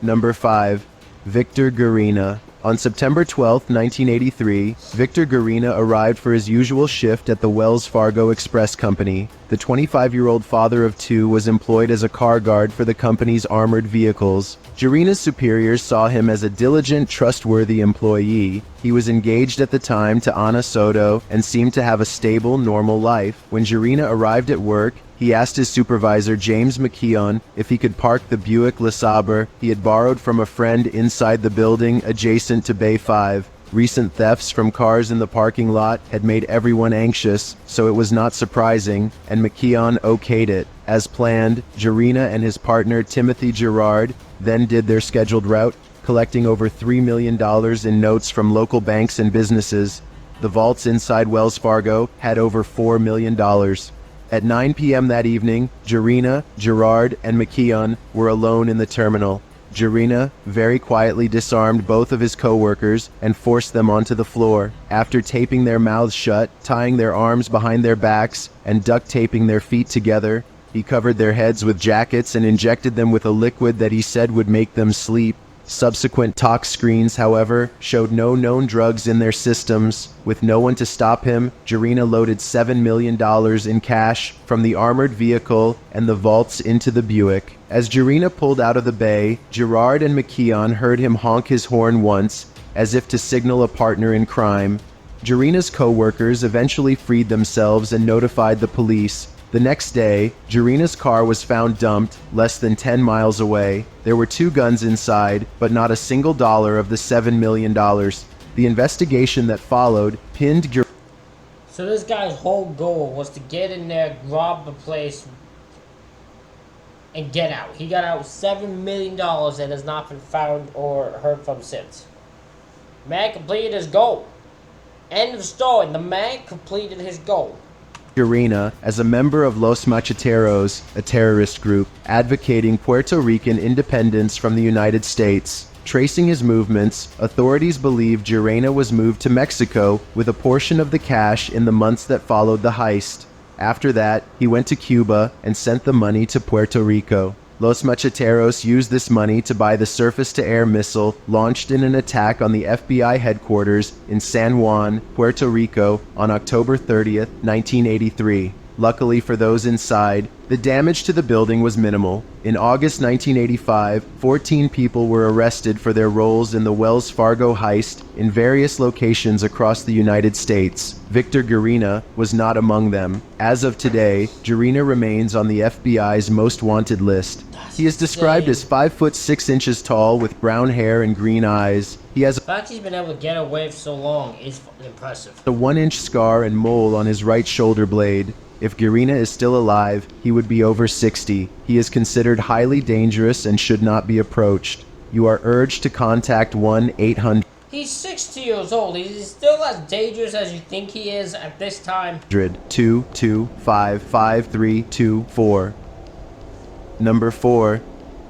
Number 5. Victor Garina. On September 12, 1983, Victor Garina arrived for his usual shift at the Wells Fargo Express Company. The 25-year-old father of two was employed as a car guard for the company's armored vehicles. Garina's superiors saw him as a diligent, trustworthy employee. He was engaged at the time to Ana Soto and seemed to have a stable, normal life. When Garina arrived at work, he asked his supervisor, James McKeon, if he could park the Buick LeSabre he had borrowed from a friend inside the building adjacent to Bay 5. Recent thefts from cars in the parking lot had made everyone anxious, so it was not surprising, and McKeon okayed it. As planned, Garina and his partner Timothy Gerard then did their scheduled route, collecting over $3 million in notes from local banks and businesses. The vaults inside Wells Fargo had over $4 million. At 9 p.m. that evening, Garina, Gerard, and McKeon were alone in the terminal. Garina very quietly disarmed both of his co-workers and forced them onto the floor. After taping their mouths shut, tying their arms behind their backs, and duct taping their feet together, he covered their heads with jackets and injected them with a liquid that he said would make them sleep. Subsequent tox screens, however, showed no known drugs in their systems. With no one to stop him, Garina loaded $7 million in cash from the armored vehicle and the vaults into the Buick. As Garina pulled out of the bay, Gerard and McKeon heard him honk his horn once, as if to signal a partner in crime. Garina's co-workers eventually freed themselves and notified the police. The next day, Garina's car was found dumped less than 10 miles away. There were 2 guns inside, but not a single dollar of the $7 million. The investigation that followed pinned Garina. So this guy's whole goal was to get in there, rob the place, and get out. He got out $7 million and has not been found or heard from since. Man completed his goal. End of story. The man completed his goal. Garina as a member of Los Macheteros, a terrorist group advocating Puerto Rican independence from the United States. Tracing his movements, authorities believe Garina was moved to Mexico with a portion of the cash in the months that followed the heist. After that, he went to Cuba and sent the money to Puerto Rico. Los Macheteros used this money to buy the surface-to-air missile launched in an attack on the FBI headquarters in San Juan, Puerto Rico on October 30th, 1983. Luckily for those inside, the damage to the building was minimal. In August 1985, 14 people were arrested for their roles in the Wells Fargo heist in various locations across the United States. Victor Garina was not among them. As of today, Garina remains on the FBI's most wanted list. He is described as 5 foot 6 inches tall with brown hair and green eyes. He has The fact he's been able to get away for so long is impressive. a 1-inch scar and mole on his right shoulder blade. If Garina is still alive, he would be over 60. He is considered highly dangerous and should not be approached. You are urged to contact 1-800. He's 60 years old. He's still as dangerous as you think he is at this time. 2255324. Number 4.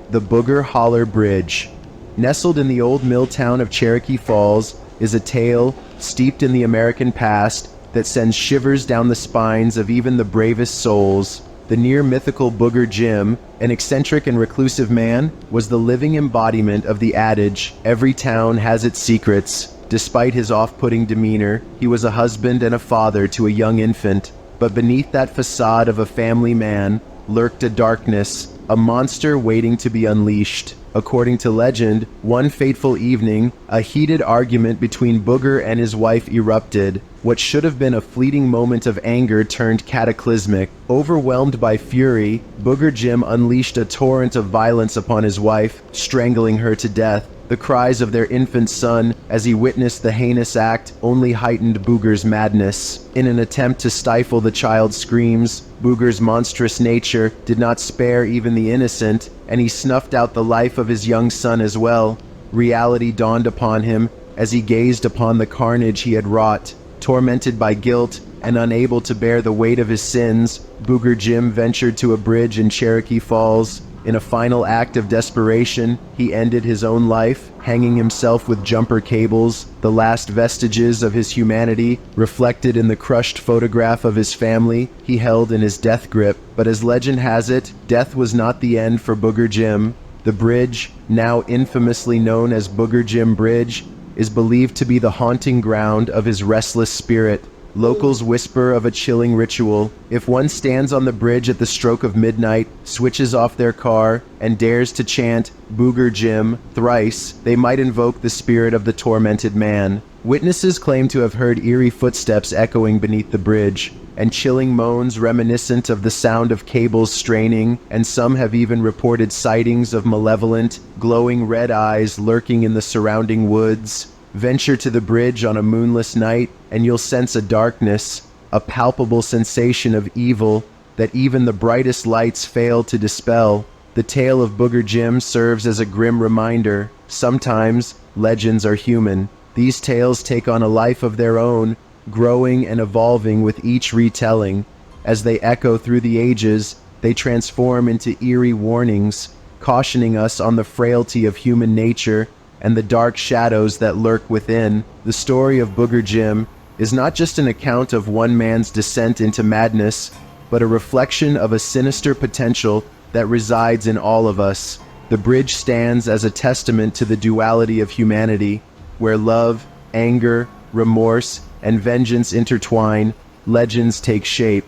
The Booger Holler Bridge. Nestled in the old mill town of Cherokee Falls is a tale steeped in the American past that sends shivers down the spines of even the bravest souls. The near-mythical Booger Jim, an eccentric and reclusive man, was the living embodiment of the adage, "Every town has its secrets." Despite his off-putting demeanor, he was a husband and a father to a young infant. But beneath that facade of a family man lurked a darkness, a monster waiting to be unleashed. According to legend, one fateful evening, a heated argument between Booger and his wife erupted. What should have been a fleeting moment of anger turned cataclysmic. Overwhelmed by fury, Booger Jim unleashed a torrent of violence upon his wife, strangling her to death. The cries of their infant son, as he witnessed the heinous act, only heightened Booger's madness. In an attempt to stifle the child's screams, Booger's monstrous nature did not spare even the innocent, and he snuffed out the life of his young son as well. reality dawned upon him as he gazed upon the carnage he had wrought. Tormented by guilt and unable to bear the weight of his sins, Booger Jim ventured to a bridge in Cherokee Falls. In a final act of desperation, he ended his own life, hanging himself with jumper cables, the last vestiges of his humanity reflected in the crushed photograph of his family he held in his death grip. But as legend has it, death was not the end for Booger Jim. The bridge, now infamously known as Booger Jim Bridge, is believed to be the haunting ground of his restless spirit. Locals whisper of a chilling ritual. If one stands on the bridge at the stroke of midnight, switches off their car, and dares to chant Booger Jim thrice, they might invoke the spirit of the tormented man. Witnesses claim to have heard eerie footsteps echoing beneath the bridge, and chilling moans reminiscent of the sound of cables straining, and some have even reported sightings of malevolent, glowing red eyes lurking in the surrounding woods. Venture to the bridge on a moonless night, and you'll sense a darkness, a palpable sensation of evil that even the brightest lights fail to dispel. The tale of Booger Jim serves as a grim reminder. Sometimes, legends are human. These tales take on a life of their own, growing and evolving with each retelling. As they echo through the ages, they transform into eerie warnings, cautioning us on the frailty of human nature and the dark shadows that lurk within. The story of Booger Jim is not just an account of one man's descent into madness, but a reflection of a sinister potential that resides in all of us. The bridge stands as a testament to the duality of humanity, where love, anger, remorse, and vengeance intertwine, legends take shape.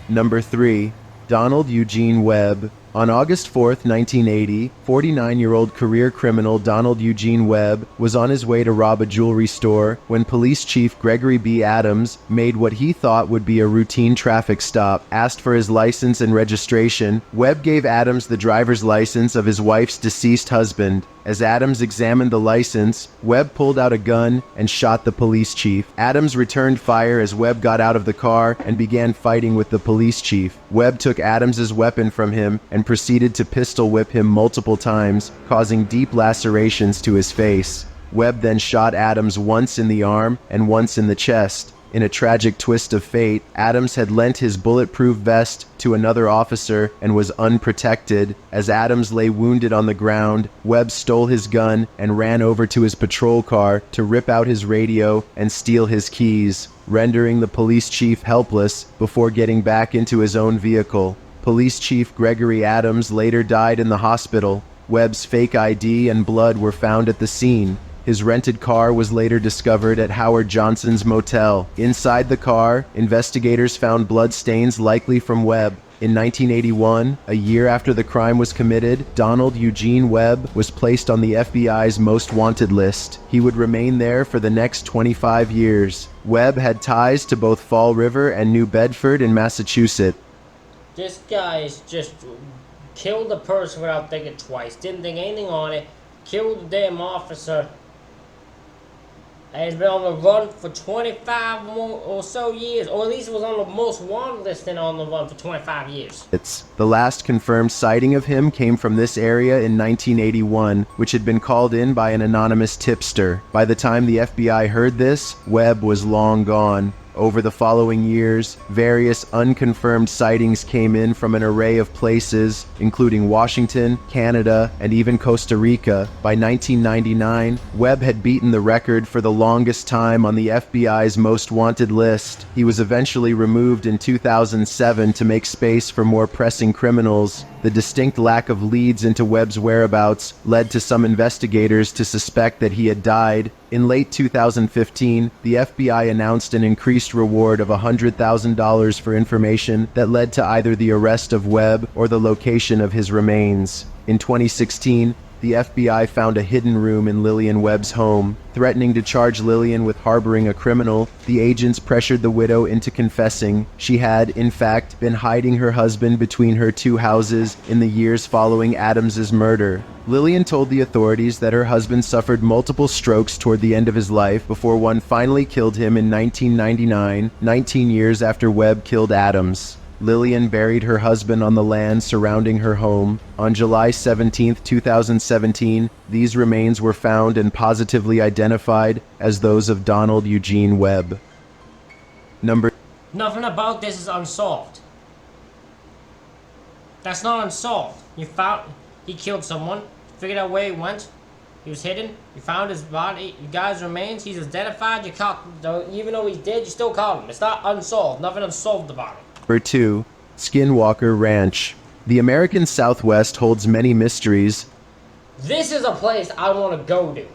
Number 3. Donald Eugene Webb. On August 4th, 1980, 49-year-old career criminal Donald Eugene Webb was on his way to rob a jewelry store when Police Chief Gregory B. Adams made what he thought would be a routine traffic stop. Asked for his license and registration, Webb gave Adams the driver's license of his wife's deceased husband. As Adams examined the license, Webb pulled out a gun and shot the police chief. Adams returned fire as Webb got out of the car and began fighting with the police chief. Webb took Adams's weapon from him and proceeded to pistol whip him multiple times, causing deep lacerations to his face. Webb then shot Adams once in the arm and once in the chest. In a tragic twist of fate, Adams had lent his bulletproof vest to another officer and was unprotected. As Adams lay wounded on the ground, Webb stole his gun and ran over to his patrol car to rip out his radio and steal his keys, rendering the police chief helpless before getting back into his own vehicle. Police Chief Gregory Adams later died in the hospital. Webb's fake ID and blood were found at the scene. His rented car was later discovered at Howard Johnson's motel. Inside the car, investigators found blood stains likely from Webb. In 1981, a year after the crime was committed, Donald Eugene Webb was placed on the FBI's most wanted list. He would remain there for the next 25 years. Webb had ties to both Fall River and New Bedford in Massachusetts. This guy is just killed a person without thinking twice. Didn't think anything on it. Killed the damn officer. And he's been on the run for 25 or so years. Or at least was on the most wanted list and on the run for 25 years. The last confirmed sighting of him came from this area in 1981, which had been called in by an anonymous tipster. By the time the FBI heard this, Webb was long gone. Over the following years, various unconfirmed sightings came in from an array of places, including Washington, Canada, and even Costa Rica. By 1999, Webb had beaten the record for the longest time on the FBI's most wanted list. He was eventually removed in 2007 to make space for more pressing criminals. The distinct lack of leads into Webb's whereabouts led to some investigators to suspect that he had died. In late 2015, the FBI announced an increased reward of $100,000 for information that led to either the arrest of Webb or the location of his remains. In 2016, the FBI found a hidden room in Lillian Webb's home. Threatening to charge Lillian with harboring a criminal, the agents pressured the widow into confessing. She had, in fact, been hiding her husband between her two houses in the years following Adams's murder. Lillian told the authorities that her husband suffered multiple strokes toward the end of his life before one finally killed him in 1999, 19 years after Webb killed Adams. Lillian buried her husband on the land surrounding her home. On July 17, 2017, these remains were found and positively identified as those of Donald Eugene Webb. Nothing about this is unsolved. That's not unsolved. He killed someone, figured out where he went, he was hidden, you found his body, you guys' remains, he's identified, you caught, even though he's dead, you still caught him. It's not unsolved, nothing unsolved about it. Number 2. Skinwalker Ranch. The American Southwest holds many mysteries. This is a place I want to go to.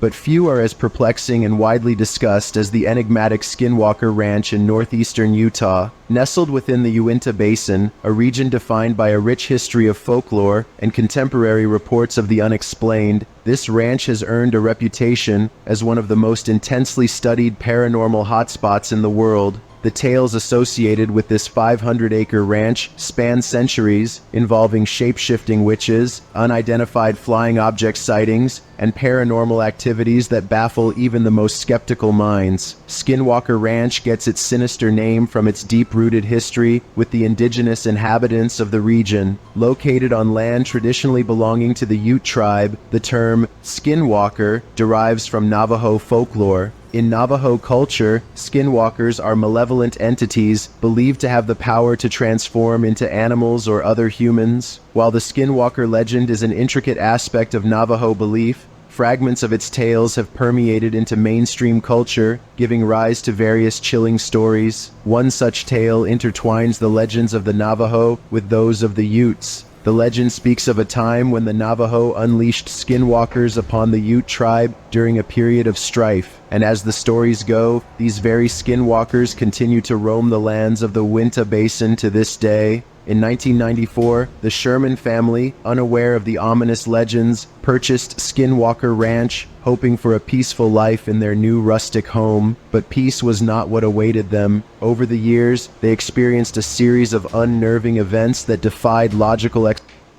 But few are as perplexing and widely discussed as the enigmatic Skinwalker Ranch in northeastern Utah. Nestled within the Uinta Basin, a region defined by a rich history of folklore and contemporary reports of the unexplained, this ranch has earned a reputation as one of the most intensely studied paranormal hotspots in the world. The tales associated with this 500-acre ranch span centuries, involving shape-shifting witches, unidentified flying object sightings, and paranormal activities that baffle even the most skeptical minds. Skinwalker Ranch gets its sinister name from its deep-rooted history with the indigenous inhabitants of the region. Located on land traditionally belonging to the Ute tribe, the term Skinwalker derives from Navajo folklore. In Navajo culture, skinwalkers are malevolent entities believed to have the power to transform into animals or other humans. While the skinwalker legend is an intricate aspect of Navajo belief, fragments of its tales have permeated into mainstream culture, giving rise to various chilling stories. One such tale intertwines the legends of the Navajo with those of the Utes. The legend speaks of a time when the Navajo unleashed skinwalkers upon the Ute tribe during a period of strife, and as the stories go, these very skinwalkers continue to roam the lands of the Uinta Basin to this day. In 1994, the Sherman family, unaware of the ominous legends, purchased Skinwalker Ranch, hoping for a peaceful life in their new rustic home. But peace was not what awaited them. Over the years, they experienced a series of unnerving events that defied logical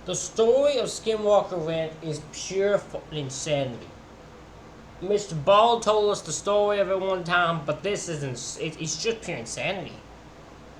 The story of Skinwalker Ranch is pure insanity. Mr. Ball told us the story of it one time, but this isn't. It's just pure insanity.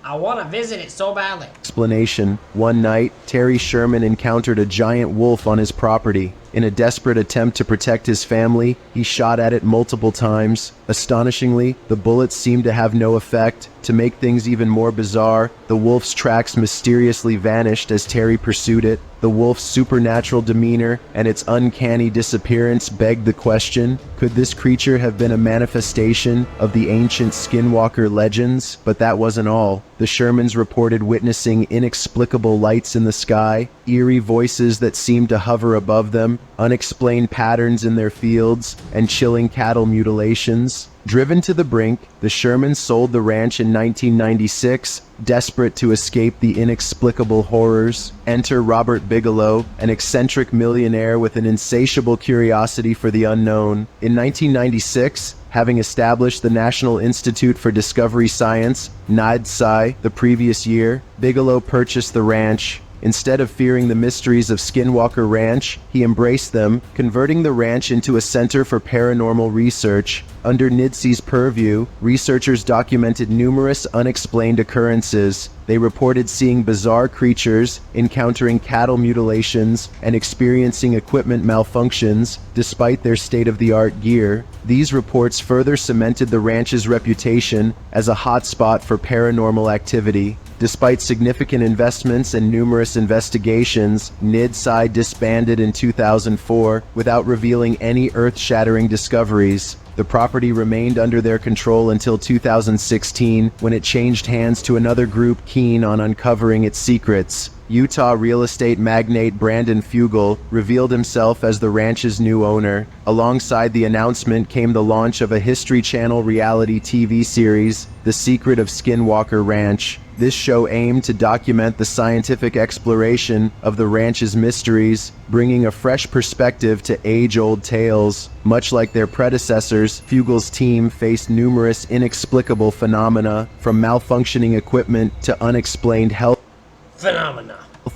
I want to visit it so badly. Explanation. One night, Terry Sherman encountered a giant wolf on his property. In a desperate attempt to protect his family, he shot at it multiple times. Astonishingly, the bullets seemed to have no effect. To make things even more bizarre, the wolf's tracks mysteriously vanished as Terry pursued it. The wolf's supernatural demeanor and its uncanny disappearance begged the question, could this creature have been a manifestation of the ancient Skinwalker legends? But that wasn't all. The Shermans reported witnessing inexplicable lights in the sky, eerie voices that seemed to hover above them, unexplained patterns in their fields, and chilling cattle mutilations. Driven to the brink, the Shermans sold the ranch in 1996, desperate to escape the inexplicable horrors. Enter Robert Bigelow, an eccentric millionaire with an insatiable curiosity for the unknown. In 1996, having established the National Institute for Discovery Science, NIDSI, the previous year, Bigelow purchased the ranch. Instead of fearing the mysteries of Skinwalker Ranch, he embraced them, converting the ranch into a center for paranormal research. Under NIDSI's purview, researchers documented numerous unexplained occurrences. They reported seeing bizarre creatures, encountering cattle mutilations, and experiencing equipment malfunctions, despite their state-of-the-art gear. These reports further cemented the ranch's reputation as a hotspot for paranormal activity. Despite significant investments and numerous investigations, NIDSI disbanded in 2004 without revealing any earth-shattering discoveries. The property remained under their control until 2016, when it changed hands to another group keen on uncovering its secrets. Utah real estate magnate Brandon Fugel revealed himself as the ranch's new owner. Alongside the announcement came the launch of a History Channel reality TV series, The Secret of Skinwalker Ranch. This show aimed to document the scientific exploration of the ranch's mysteries, bringing a fresh perspective to age-old tales. Much like their predecessors, Fugel's team faced numerous inexplicable phenomena, from malfunctioning equipment to unexplained health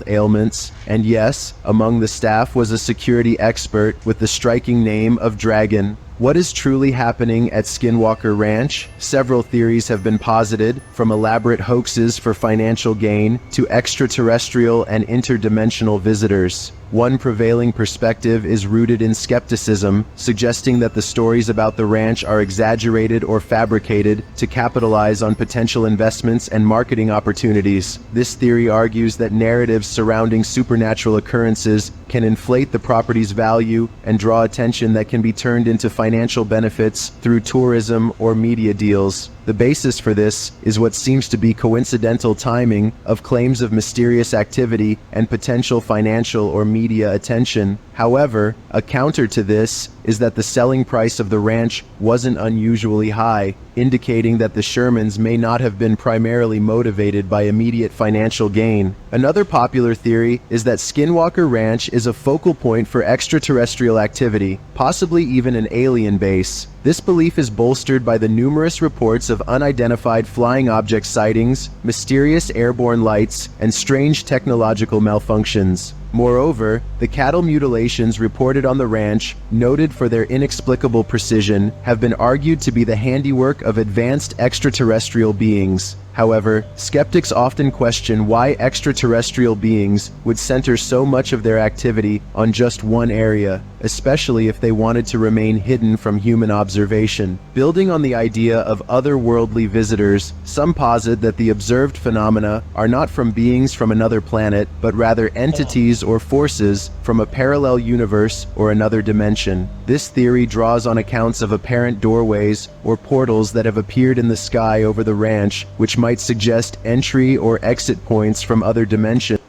ailments, and yes, among the staff was a security expert with the striking name of Dragon. What is truly happening at Skinwalker Ranch? Several theories have been posited, from elaborate hoaxes for financial gain to extraterrestrial and interdimensional visitors. One prevailing perspective is rooted in skepticism, suggesting that the stories about the ranch are exaggerated or fabricated to capitalize on potential investments and marketing opportunities. This theory argues that narratives surrounding supernatural occurrences can inflate the property's value and draw attention that can be turned into financial benefits through tourism or media deals. The basis for this is what seems to be coincidental timing of claims of mysterious activity and potential financial or media attention. However, a counter to this is that the selling price of the ranch wasn't unusually high, indicating that the Shermans may not have been primarily motivated by immediate financial gain. Another popular theory is that Skinwalker Ranch is a focal point for extraterrestrial activity, possibly even an alien base. This belief is bolstered by the numerous reports of unidentified flying object sightings, mysterious airborne lights, and strange technological malfunctions. Moreover, the cattle mutilations reported on the ranch, noted for their inexplicable precision, have been argued to be the handiwork of advanced extraterrestrial beings. However, skeptics often question why extraterrestrial beings would center so much of their activity on just one area, especially if they wanted to remain hidden from human observation. Building on the idea of otherworldly visitors, some posit that the observed phenomena are not from beings from another planet, but rather entities or forces from a parallel universe or another dimension. This theory draws on accounts of apparent doorways or portals that have appeared in the sky over the ranch, which might suggest entry or exit points from other dimensions.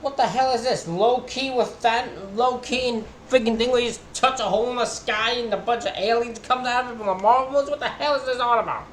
What the hell is this? Low-key with that? Low-key and freaking thing where you just touch a hole in the sky and a bunch of aliens come out of it from the marbles? What the hell is this all about?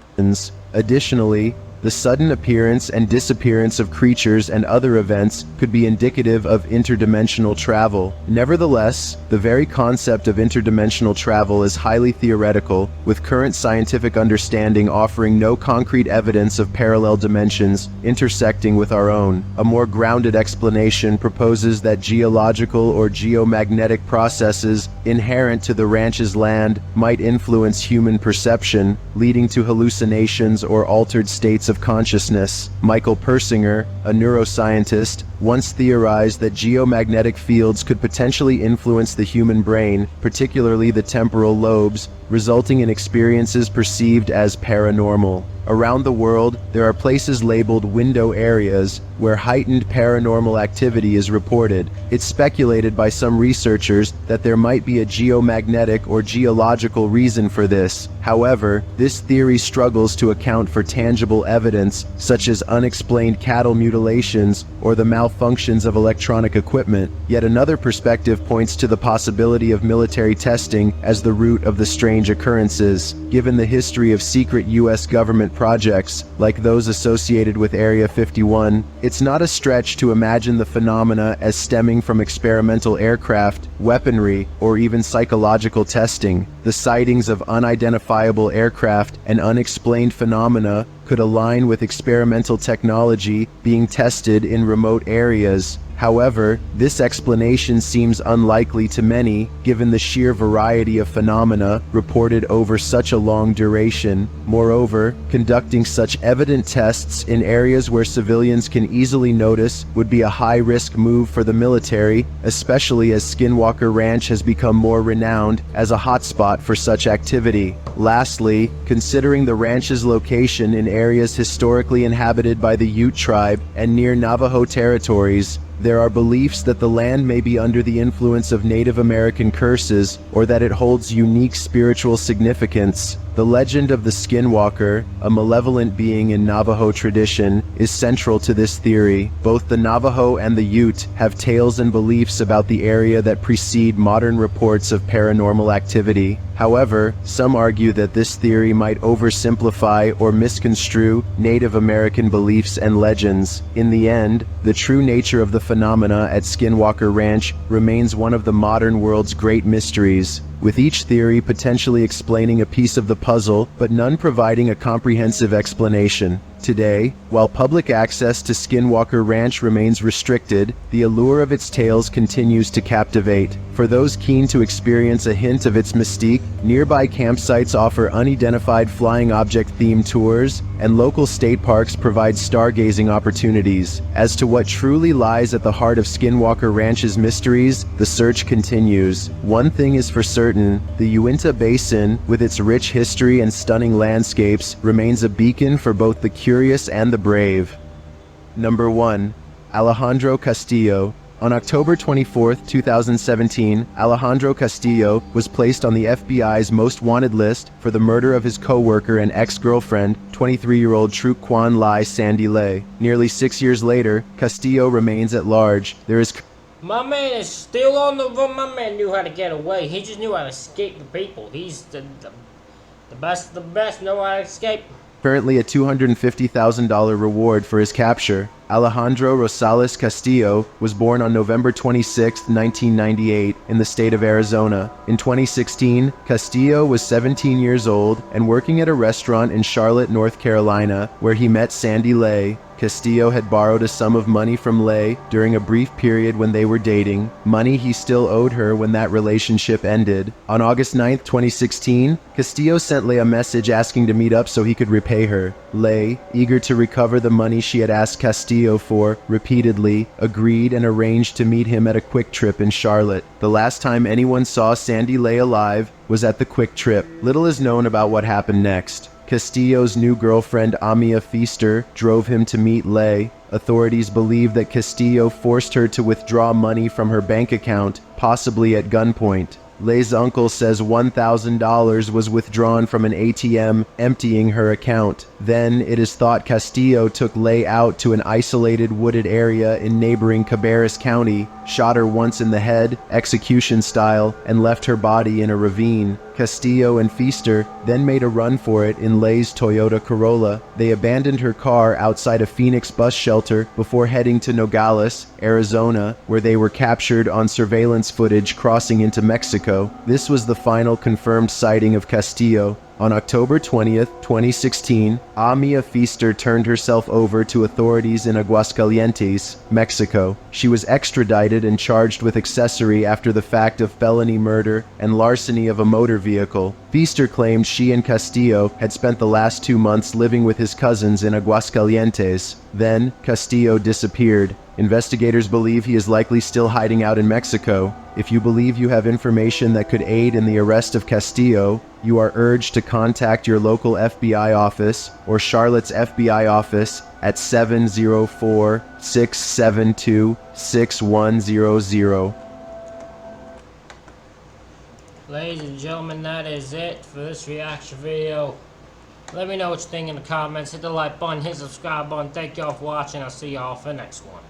Additionally, the sudden appearance and disappearance of creatures and other events could be indicative of interdimensional travel. Nevertheless, the very concept of interdimensional travel is highly theoretical, with current scientific understanding offering no concrete evidence of parallel dimensions intersecting with our own. A more grounded explanation proposes that geological or geomagnetic processes inherent to the ranch's land might influence human perception, leading to hallucinations or altered states of consciousness. Michael Persinger, a neuroscientist, once theorized that geomagnetic fields could potentially influence the human brain, particularly the temporal lobes, resulting in experiences perceived as paranormal. Around the world, there are places labeled window areas where heightened paranormal activity is reported. It's speculated by some researchers that there might be a geomagnetic or geological reason for this. However, this theory struggles to account for tangible evidence, such as unexplained cattle mutilations or the malfunctions of electronic equipment. Yet another perspective points to the possibility of military testing as the root of the strange occurrences. Given the history of secret U.S. government projects, like those associated with Area 51, it's not a stretch to imagine the phenomena as stemming from experimental aircraft, weaponry, or even psychological testing. The sightings of unidentifiable aircraft and unexplained phenomena could align with experimental technology being tested in remote areas. However, this explanation seems unlikely to many, given the sheer variety of phenomena reported over such a long duration. Moreover, conducting such evident tests in areas where civilians can easily notice would be a high-risk move for the military, especially as Skinwalker Ranch has become more renowned as a hotspot for such activity. Lastly, considering the ranch's location in areas historically inhabited by the Ute tribe and near Navajo territories, there are beliefs that the land may be under the influence of Native American curses or that it holds unique spiritual significance. The legend of the Skinwalker, a malevolent being in Navajo tradition, is central to this theory. Both the Navajo and the Ute have tales and beliefs about the area that precede modern reports of paranormal activity. However, some argue that this theory might oversimplify or misconstrue Native American beliefs and legends. In the end, the true nature of the phenomena at Skinwalker Ranch remains one of the modern world's great mysteries, with each theory potentially explaining a piece of the puzzle, but none providing a comprehensive explanation. Today, while public access to Skinwalker Ranch remains restricted, the allure of its tales continues to captivate. For those keen to experience a hint of its mystique, nearby campsites offer unidentified flying object-themed tours, and local state parks provide stargazing opportunities. As to what truly lies at the heart of Skinwalker Ranch's mysteries, the search continues. One thing is for certain, the Uinta Basin, with its rich history and stunning landscapes, remains a beacon for both the curious and the brave. Number 1. Alejandro Castillo. On October 24, 2017, Alejandro Castillo was placed on the FBI's most wanted list for the murder of his co-worker and ex-girlfriend, 23-year-old Truquan Lai Sandy Lay. Nearly 6 years later, Castillo remains at large. There is... My man is still on the run. My man knew how to get away. He just knew how to escape the people. He's the best of the best, know how to escape. Currently a $250,000 reward for his capture. Alejandro Rosales Castillo was born on November 26, 1998, in the state of Arizona. In 2016, Castillo was 17 years old and working at a restaurant in Charlotte, North Carolina, where he met Sandy Lay. Castillo had borrowed a sum of money from Lay during a brief period when they were dating, money he still owed her when that relationship ended. On August 9, 2016, Castillo sent Lay a message asking to meet up so he could repay her. Lay, eager to recover the money she had asked Castillo for repeatedly, agreed and arranged to meet him at a Quick Trip in Charlotte. The last time anyone saw Sandy Lay alive was at the Quick Trip. Little is known about what happened next. Castillo's new girlfriend Amia Feaster drove him to meet Lay. Authorities believe that Castillo forced her to withdraw money from her bank account, possibly at gunpoint. Lay's uncle says $1,000 was withdrawn from an ATM, emptying her account. Then, it is thought Castillo took Lay out to an isolated wooded area in neighboring Cabarrus County, shot her once in the head, execution style, and left her body in a ravine. Castillo and Feaster then made a run for it in Lay's Toyota Corolla. They abandoned her car outside a Phoenix bus shelter before heading to Nogales, Arizona, where they were captured on surveillance footage crossing into Mexico. This was the final confirmed sighting of Castillo. On October 20th, 2016, Amia Feaster turned herself over to authorities in Aguascalientes, Mexico. She was extradited and charged with accessory after the fact of felony murder and larceny of a motor vehicle. Feaster claimed she and Castillo had spent the last 2 months living with his cousins in Aguascalientes. Then, Castillo disappeared. Investigators believe he is likely still hiding out in Mexico. If you believe you have information that could aid in the arrest of Castillo, you are urged to contact your local FBI office or Charlotte's FBI office at 704-672-6100. Ladies and gentlemen, that is it for this reaction video. Let me know what you think in the comments. Hit the like button, hit the subscribe button. Thank y'all for watching. I'll see y'all for the next one.